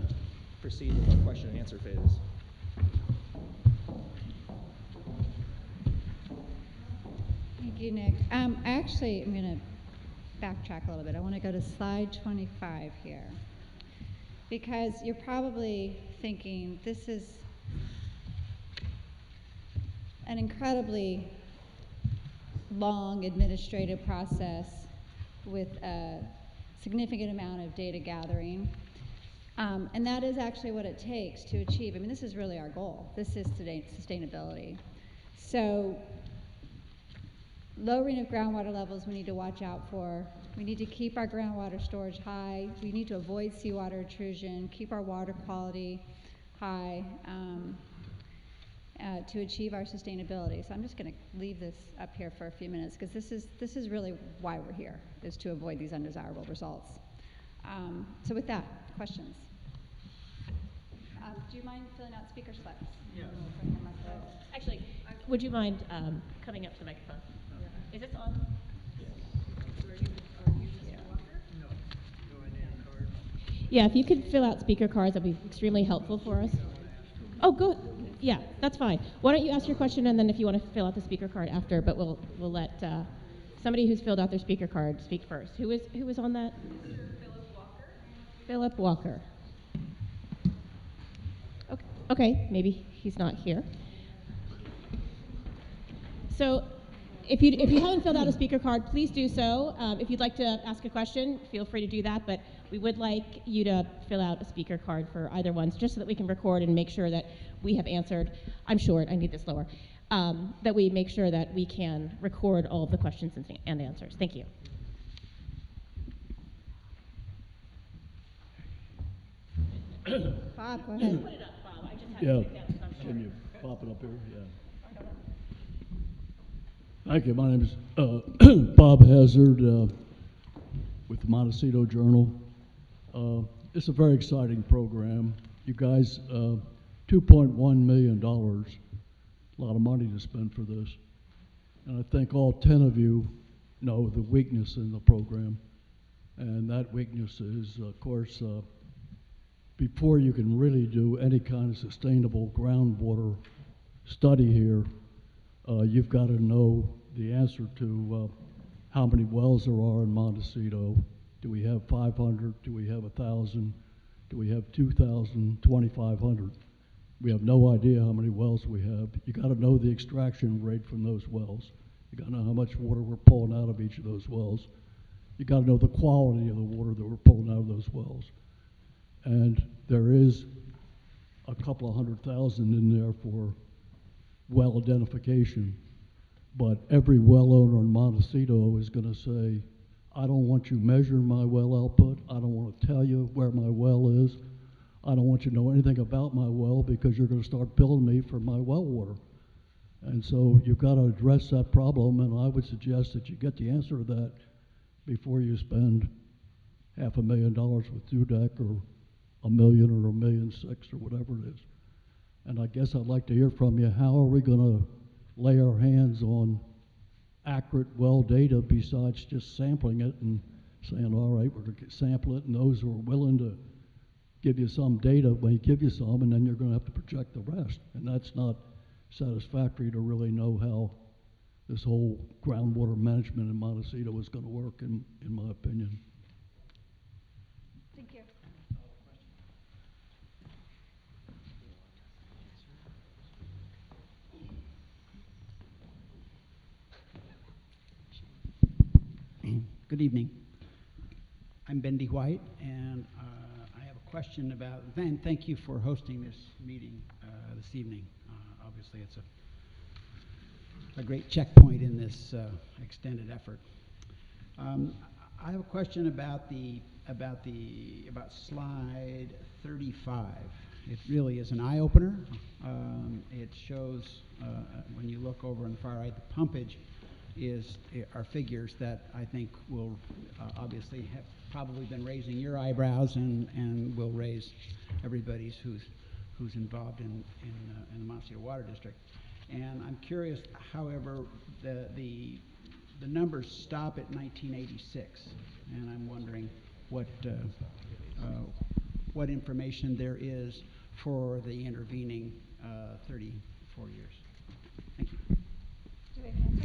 proceed with our question and answer phase. Thank you, Nick. I'm going to backtrack a little bit. I want to go to slide 25 here, because you're probably thinking this is an incredibly long administrative process with a significant amount of data gathering. And that is actually what it takes to achieve. I mean, this is really our goal. This is sustainability. So lowering of groundwater levels we need to watch out for. We need to keep our groundwater storage high. We need to avoid seawater intrusion, keep our water quality high to achieve our sustainability. So I'm just going to leave this up here for a few minutes, because this is really why we're here, is to avoid these undesirable results. So with that, questions? Do you mind filling out speaker slips? Yeah. Actually, would you mind coming up to the microphone? Is this on? Yes. Are you Mr. Walker? No. Do I need a card? Yeah, if you could fill out speaker cards, that'd be extremely helpful for us. Oh, go. Yeah, that's fine. Why don't you ask your question, and then if you want to fill out the speaker card after, but we'll let somebody who's filled out their speaker card speak first. Who is on that? Mr. Philip Walker. Philip Walker. Okay, maybe he's not here. So if you haven't filled out a speaker card, please do so. If you'd like to ask a question, feel free to do that, but we would like you to fill out a speaker card for either one, just so that we can record and make sure that we have answered. I'm short, I need this lower. That we make sure that we can record all of the questions and answers. Thank you. Bob, go ahead. Put it up, Bob. I just had Yeah, to take that, so I'm can short. you pop it up here? Yeah. Thank you. My name is Bob Hazard with the Montecito Journal. It's a very exciting program. You guys, $2.1 million, a lot of money to spend for this. And I think all 10 of you know the weakness in the program. And that weakness is, of course, before you can really do any kind of sustainable groundwater study here, you've got to know the answer to how many wells there are in Montecito. Do we have 500? Do we have 1,000? Do we have 2,000, 2,500? We have no idea how many wells we have. You got to know the extraction rate from those wells. You got to know how much water we're pulling out of each of those wells. You got to know the quality of the water that we're pulling out of those wells. And there is a couple of 100,000 in there for well identification. But every well owner in Montecito is going to say, I don't want you measuring my well output. I don't want to tell you where my well is. I don't want you to know anything about my well because you're going to start billing me for my well water. And so you've got to address that problem, and I would suggest that you get the answer to that before you spend $500,000 with DUDEC, or $1 million or $1.6 million or whatever it is. And I guess I'd like to hear from you, how are we going to lay our hands on accurate well data besides just sampling it and saying, all right, we're going to sample it, and those who are willing to give you some data may give you some, and then you're going to have to project the rest. And that's not satisfactory to really know how this whole groundwater management in Montecito is going to work, in my opinion. Thank you. Good evening. I'm Bendy White, and I have a question about, Van, thank you for hosting this meeting this evening. Obviously, it's a great checkpoint in this extended effort. I have a question about slide 35. It really is an eye-opener. It shows, when you look over on the far right, the pumpage are figures that I think will obviously have probably been raising your eyebrows and will raise everybody's who's involved in the Montecito Water District. And I'm curious, however, the numbers stop at 1986, and I'm wondering what information there is for the intervening 34 years. Thank you. Do we have an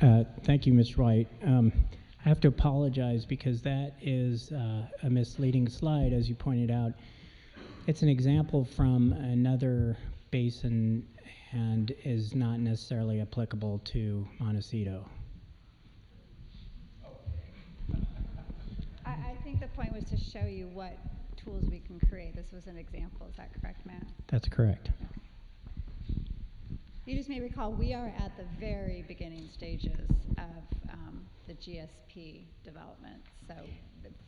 answer? Thank you, Ms. White. I have to apologize because that is a misleading slide, as you pointed out. It's an example from another basin and is not necessarily applicable to Montecito. I think the point was to show you what tools we can create. This was an example. Is that correct, Matt? That's correct. You just may recall we are at the very beginning stages of the GSP development. So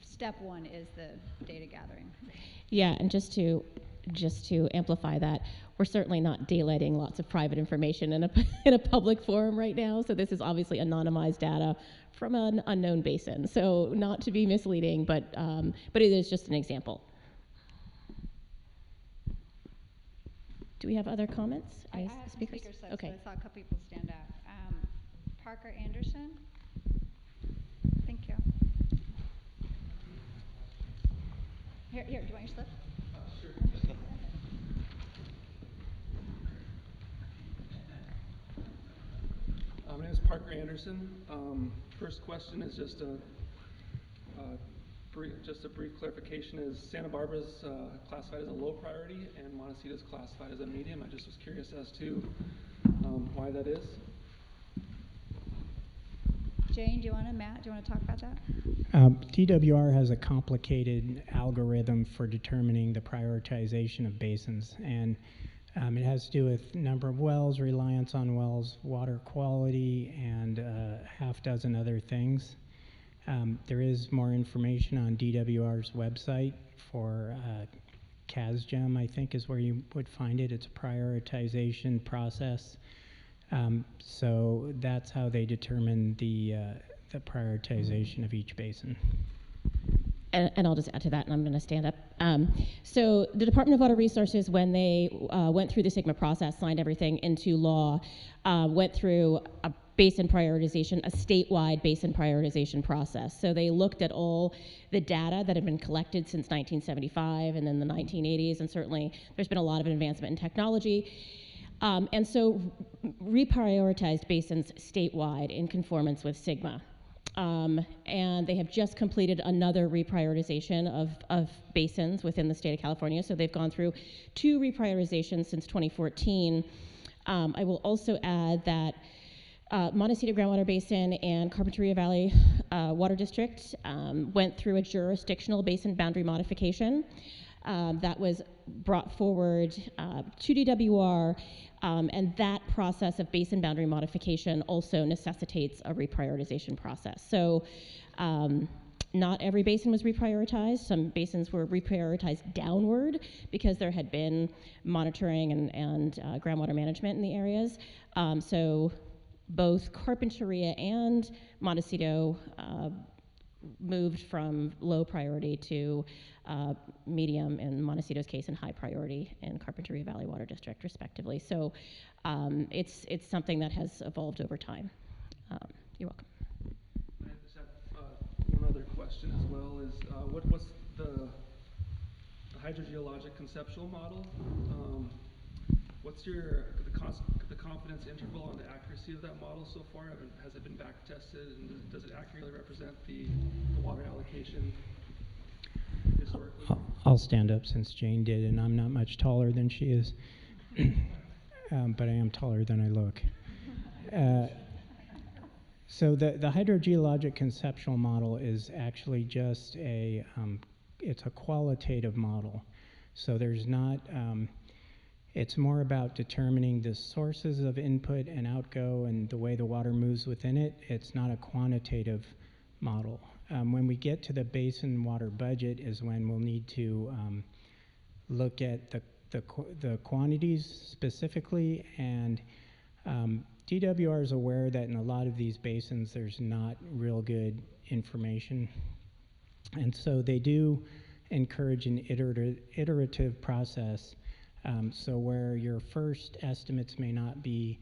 step one is the data gathering. Yeah, and just to amplify that, we're certainly not daylighting lots of private information in a public forum right now. So this is obviously anonymized data from an unknown basin. So not to be misleading, but it is just an example. Do we have other comments? I have some speaker slips, okay. but I saw a couple people stand out. Parker Anderson. Thank you. Here, do you want your slip? Sure. My name is Parker Anderson. First question is just a brief clarification. Is Santa Barbara's classified as a low priority and Montecito's classified as a medium? I just was curious as to why that is. Jane, Matt, do you want to talk about that? DWR has a complicated algorithm for determining the prioritization of basins, and it has to do with number of wells, reliance on wells, water quality, and a half dozen other things. There is more information on DWR's website for CASGEM, I think is where you would find it. It's a prioritization process. So that's how they determine the prioritization of each basin. And I'll just add to that, and I'm going to stand up. So the Department of Water Resources, when they went through the SGMA process, signed everything into law, went through a basin prioritization, a statewide basin prioritization process. So they looked at all the data that had been collected since 1975 and then the 1980s, and certainly there's been a lot of advancement in technology. And so reprioritized basins statewide in conformance with SGMA. And they have just completed another reprioritization of basins within the state of California. So they've gone through 2 reprioritizations since 2014. I will also add that Montecito Groundwater Basin and Carpinteria Valley Water District went through a jurisdictional basin boundary modification that was brought forward to DWR, and that process of basin boundary modification also necessitates a reprioritization process. So Not every basin was reprioritized. Some basins were reprioritized downward because there had been monitoring and groundwater management in the areas. So both Carpinteria and Montecito moved from low priority to medium in Montecito's case and high priority in Carpinteria Valley Water District, respectively. So it's something that has evolved over time. You're welcome. I just have one other question as well. Is what's the hydrogeologic conceptual model? What's the confidence interval on the accuracy of that model so far? Has it been back tested, and does it accurately represent the water allocation historically? I'll stand up since Jane did, and I'm not much taller than she is, but I am taller than I look. So the hydrogeologic conceptual model is actually just it's a qualitative model. So there's not, it's more about determining the sources of input and outgo and the way the water moves within it. It's not a quantitative model. When we get to the basin water budget is when we'll need to look at the quantities specifically, and DWR is aware that in a lot of these basins there's not real good information, and so they do encourage an iterative process. So where your first estimates may not be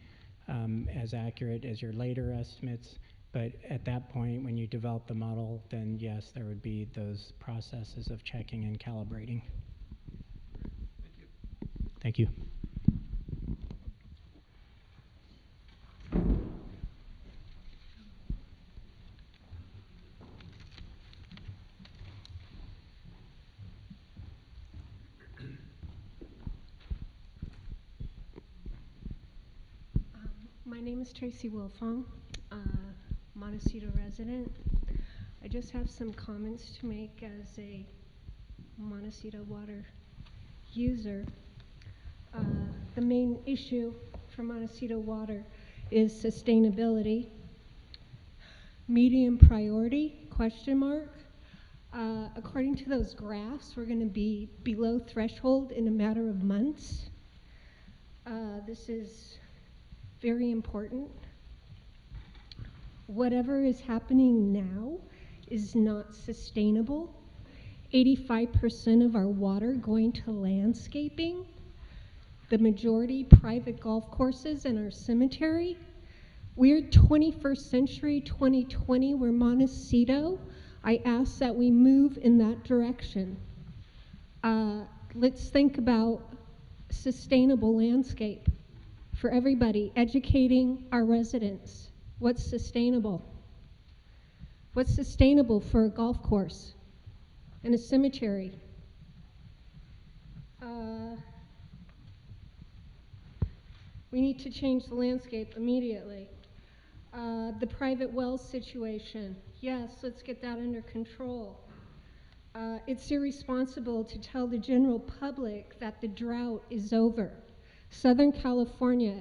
as accurate as your later estimates, but at that point when you develop the model, then yes, there would be those processes of checking and calibrating. Thank you. My name is Tracy Wilfong, Montecito resident. I just have some comments to make as a Montecito water user. The main issue for Montecito water is sustainability. Medium priority, question mark. According to those graphs, we're going to be below threshold in a matter of months. This is very important. Whatever is happening now is not sustainable. 85% of our water going to landscaping, the majority private golf courses and our cemetery. We're 21st century, 2020, we're Montecito. I ask that we move in that direction. Let's think about sustainable landscape for everybody, educating our residents. What's sustainable? What's sustainable for a golf course and a cemetery? We need to change the landscape immediately. The private wells situation, yes, let's get that under control. It's irresponsible to tell the general public that the drought is over. Southern California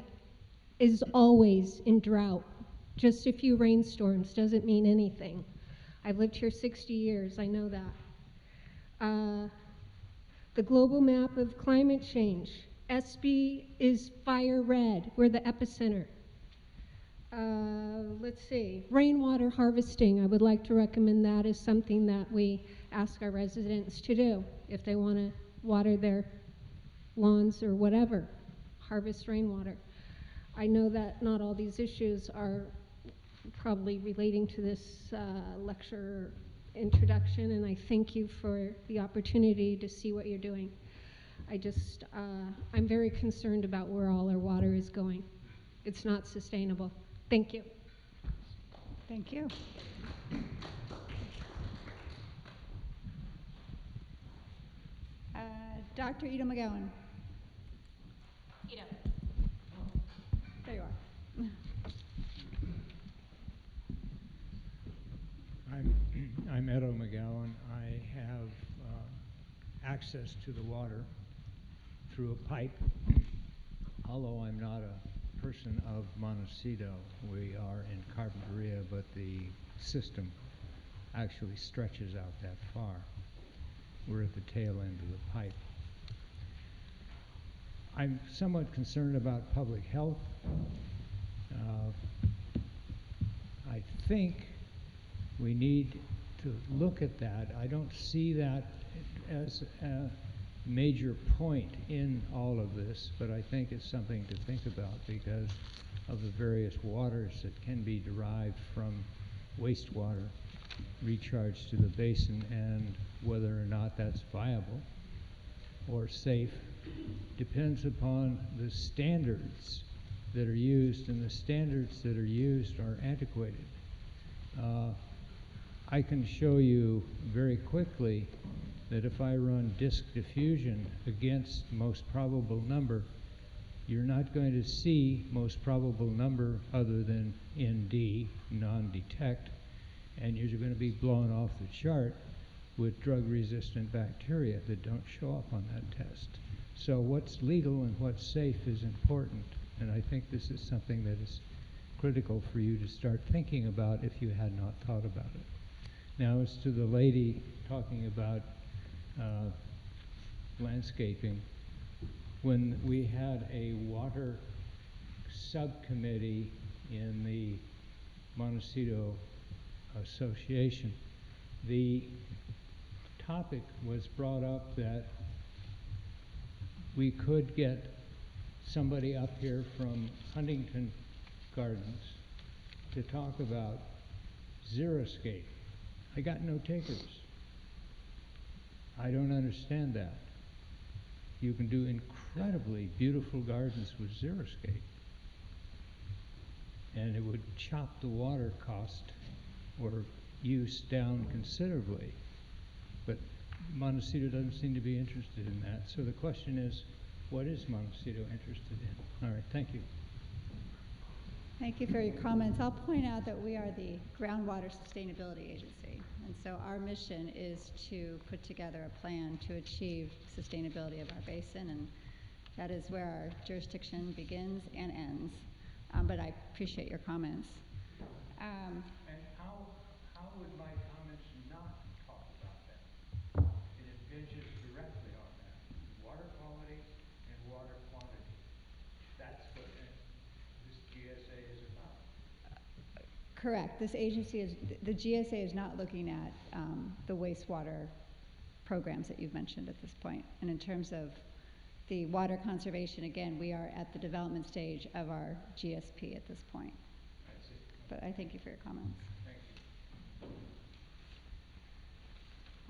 is always in drought. Just a few rainstorms doesn't mean anything. I've lived here 60 years, I know that. The global map of climate change. SB is fire red, we're the epicenter. Let's see, rainwater harvesting, I would like to recommend that as something that we ask our residents to do if they want to water their lawns or whatever, harvest rainwater. I know that not all these issues are probably relating to this lecture introduction, and I thank you for the opportunity to see what you're doing. I'm very concerned about where all our water is going. It's not sustainable. Thank you. Thank you. Dr. Ida McGowan. Ida. There you are. I'm Edo McGowan. I have access to the water through a pipe. Although I'm not a person of Montecito, we are in Carpinteria, but the system actually stretches out that far. We're at the tail end of the pipe. I'm somewhat concerned about public health. I think we need to look at that. I don't see that as a major point in all of this, but I think it's something to think about because of the various waters that can be derived from wastewater recharged to the basin, and whether or not that's viable or safe depends upon the standards that are used, and the standards that are used are antiquated. I can show you very quickly that if I run disk diffusion against most probable number, you're not going to see most probable number other than ND, non-detect, and you're going to be blown off the chart with drug-resistant bacteria that don't show up on that test. So what's legal and what's safe is important, and I think this is something that is critical for you to start thinking about if you had not thought about it. Now, as to the lady talking about landscaping, when we had a water subcommittee in the Montecito Association, the topic was brought up that we could get somebody up here from Huntington Gardens to talk about xeriscape. I got no takers. I don't understand that. You can do incredibly beautiful gardens with xeriscape, and it would chop the water cost or use down considerably. But Montecito doesn't seem to be interested in that. So the question is, what is Montecito interested in? All right, thank you. Thank you for your comments. I'll point out that we are the Groundwater Sustainability Agency, and so our mission is to put together a plan to achieve sustainability of our basin, and that is where our jurisdiction begins and ends. But I appreciate your comments. And how would my comments not talk about that? It impinges directly on that. Water quality and water quantity. That's what this GSA is about. Correct. This agency is, the GSA is not looking at the wastewater programs that you've mentioned at this point. And in terms of the water conservation, again, we are at the development stage of our GSP at this point. I see. But I thank you for your comments. Thank you.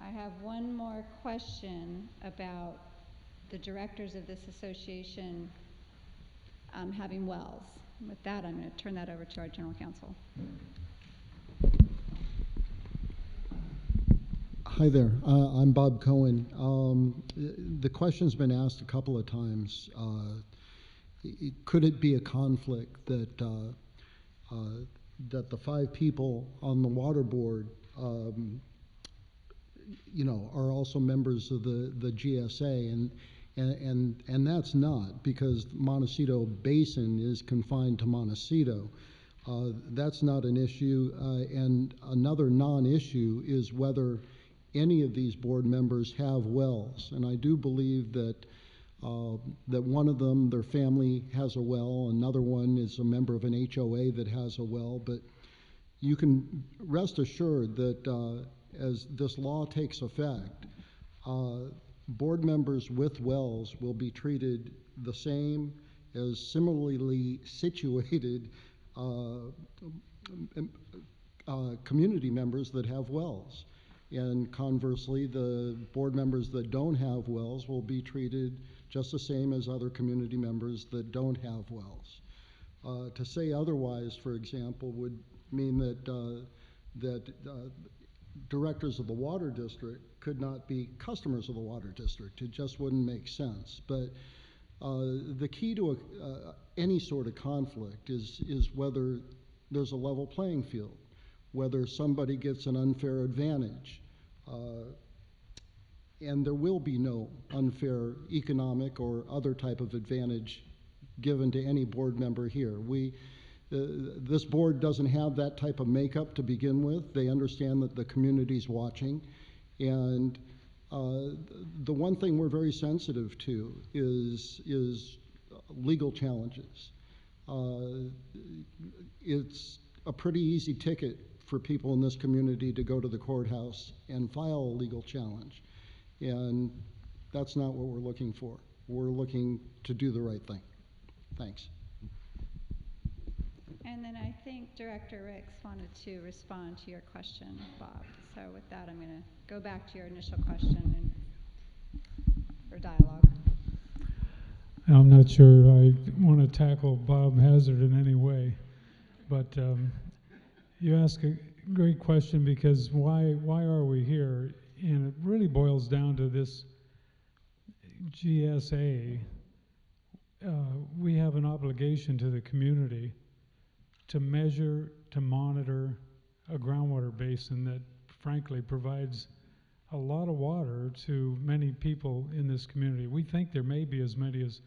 I have one more question about the directors of this association having wells. With that, I'm going to turn that over to our general counsel. Hi there, I'm Bob Cohen. The question's been asked a couple of times. Could it be a conflict that that the 5 people on the water board, you know, are also members of the GSA, and that's not, because Montecito Basin is confined to Montecito. That's not an issue, and another non-issue is whether any of these board members have wells, and I do believe that that one of them, their family has a well, another one is a member of an HOA that has a well, but you can rest assured that as this law takes effect, board members with wells will be treated the same as similarly situated community members that have wells. And conversely, the board members that don't have wells will be treated just the same as other community members that don't have wells. To say otherwise, for example, would mean that directors of the water district could not be customers of the water district. It just wouldn't make sense. But the key to any sort of conflict is whether there's a level playing field, whether somebody gets an unfair advantage. And there will be no unfair economic or other type of advantage given to any board member here. This board doesn't have that type of makeup to begin with. They understand that the community's watching. And the one thing we're very sensitive to is legal challenges. It's a pretty easy ticket for people in this community to go to the courthouse and file a legal challenge. And that's not what we're looking for. We're looking to do the right thing. Thanks. And then I think Director Ricks wanted to respond to your question, Bob. So with that, I'm going to go back to your initial question and for dialogue. I'm not sure I want to tackle Bob Hazard in any way, but you ask a great question, because why are we here? And it really boils down to this GSA. We have an obligation to the community to measure, to monitor a groundwater basin that frankly provides a lot of water to many people in this community. We think there may be as many as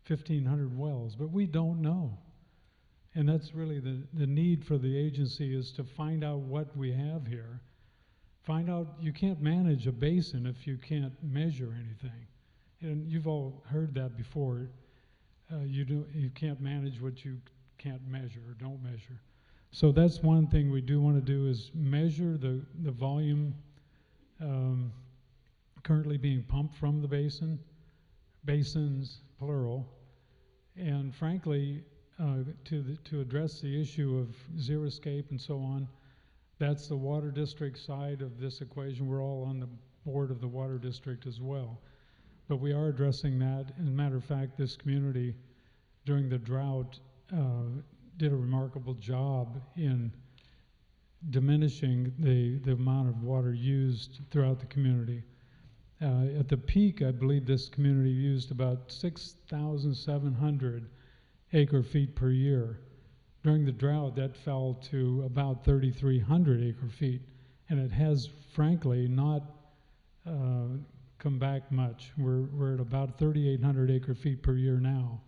1,500 wells, but we don't know. And that's really the need for the agency, is to find out what we have here. Find out, you can't manage a basin if you can't measure anything. And you've all heard that before. You can't manage what you can't measure or don't measure. So that's one thing we do want to do, is measure the volume currently being pumped from the basin, basins, plural. And frankly, to address the issue of zero escape and so on, that's the water district side of this equation. We're all on the board of the water district as well. But we are addressing that. As a matter of fact, this community during the drought did a remarkable job in diminishing the amount of water used throughout the community. At the peak, I believe this community used about 6,700 acre feet per year. During the drought, that fell to about 3,300 acre feet, and it has frankly not come back much. We're at about 3,800 acre feet per year now.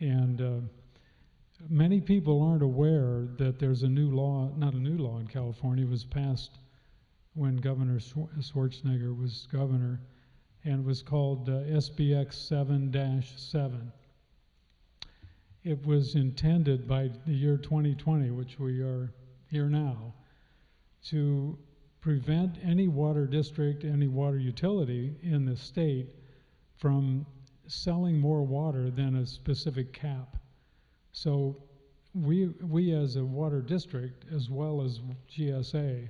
And many people aren't aware that there's a new law, not a new law in California, it was passed when Governor Schwarzenegger was governor, and it was called SBX 7-7. It was intended by the year 2020, which we are here now, to prevent any water district, any water utility in the state from selling more water than a specific cap. So we as a water district, as well as GSA,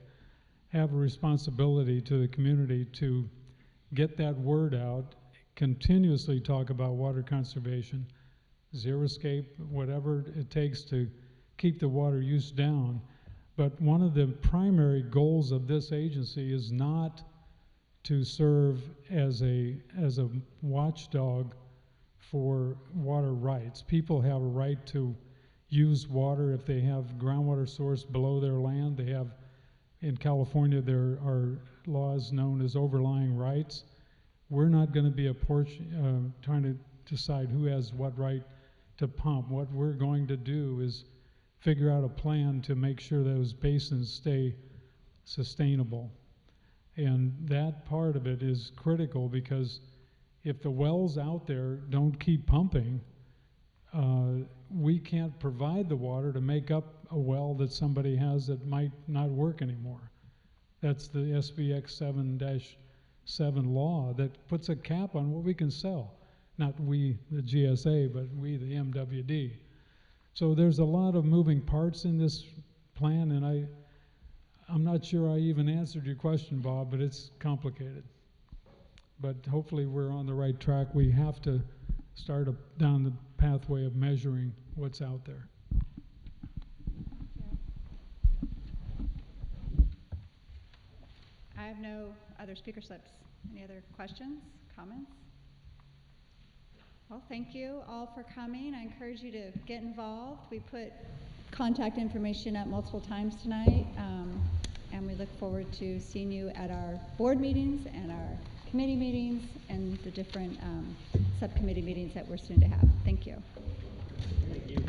have a responsibility to the community to get that word out, continuously talk about water conservation, zero escape, whatever it takes to keep the water use down. But one of the primary goals of this agency is not to serve as a watchdog for water rights. People have a right to use water if they have groundwater source below their land. They have, in California, there are laws known as overlying rights. We're not going to be trying to decide who has what right to pump. What we're going to do is figure out a plan to make sure those basins stay sustainable. And that part of it is critical, because if the wells out there don't keep pumping, we can't provide the water to make up a well that somebody has that might not work anymore. That's the SBX 7-7 law that puts a cap on what we can sell. Not we, the GSA, but we, the MWD. So there's a lot of moving parts in this plan, and I'm not sure I even answered your question, Bob, but it's complicated. But hopefully we're on the right track. We have to start down the pathway of measuring what's out there. I have no other speaker slips. Any other questions, comments? Well, thank you all for coming. I encourage you to get involved. We put contact information up multiple times tonight, and we look forward to seeing you at our board meetings and our committee meetings and the different subcommittee meetings that we're soon to have. Thank you. Thank you.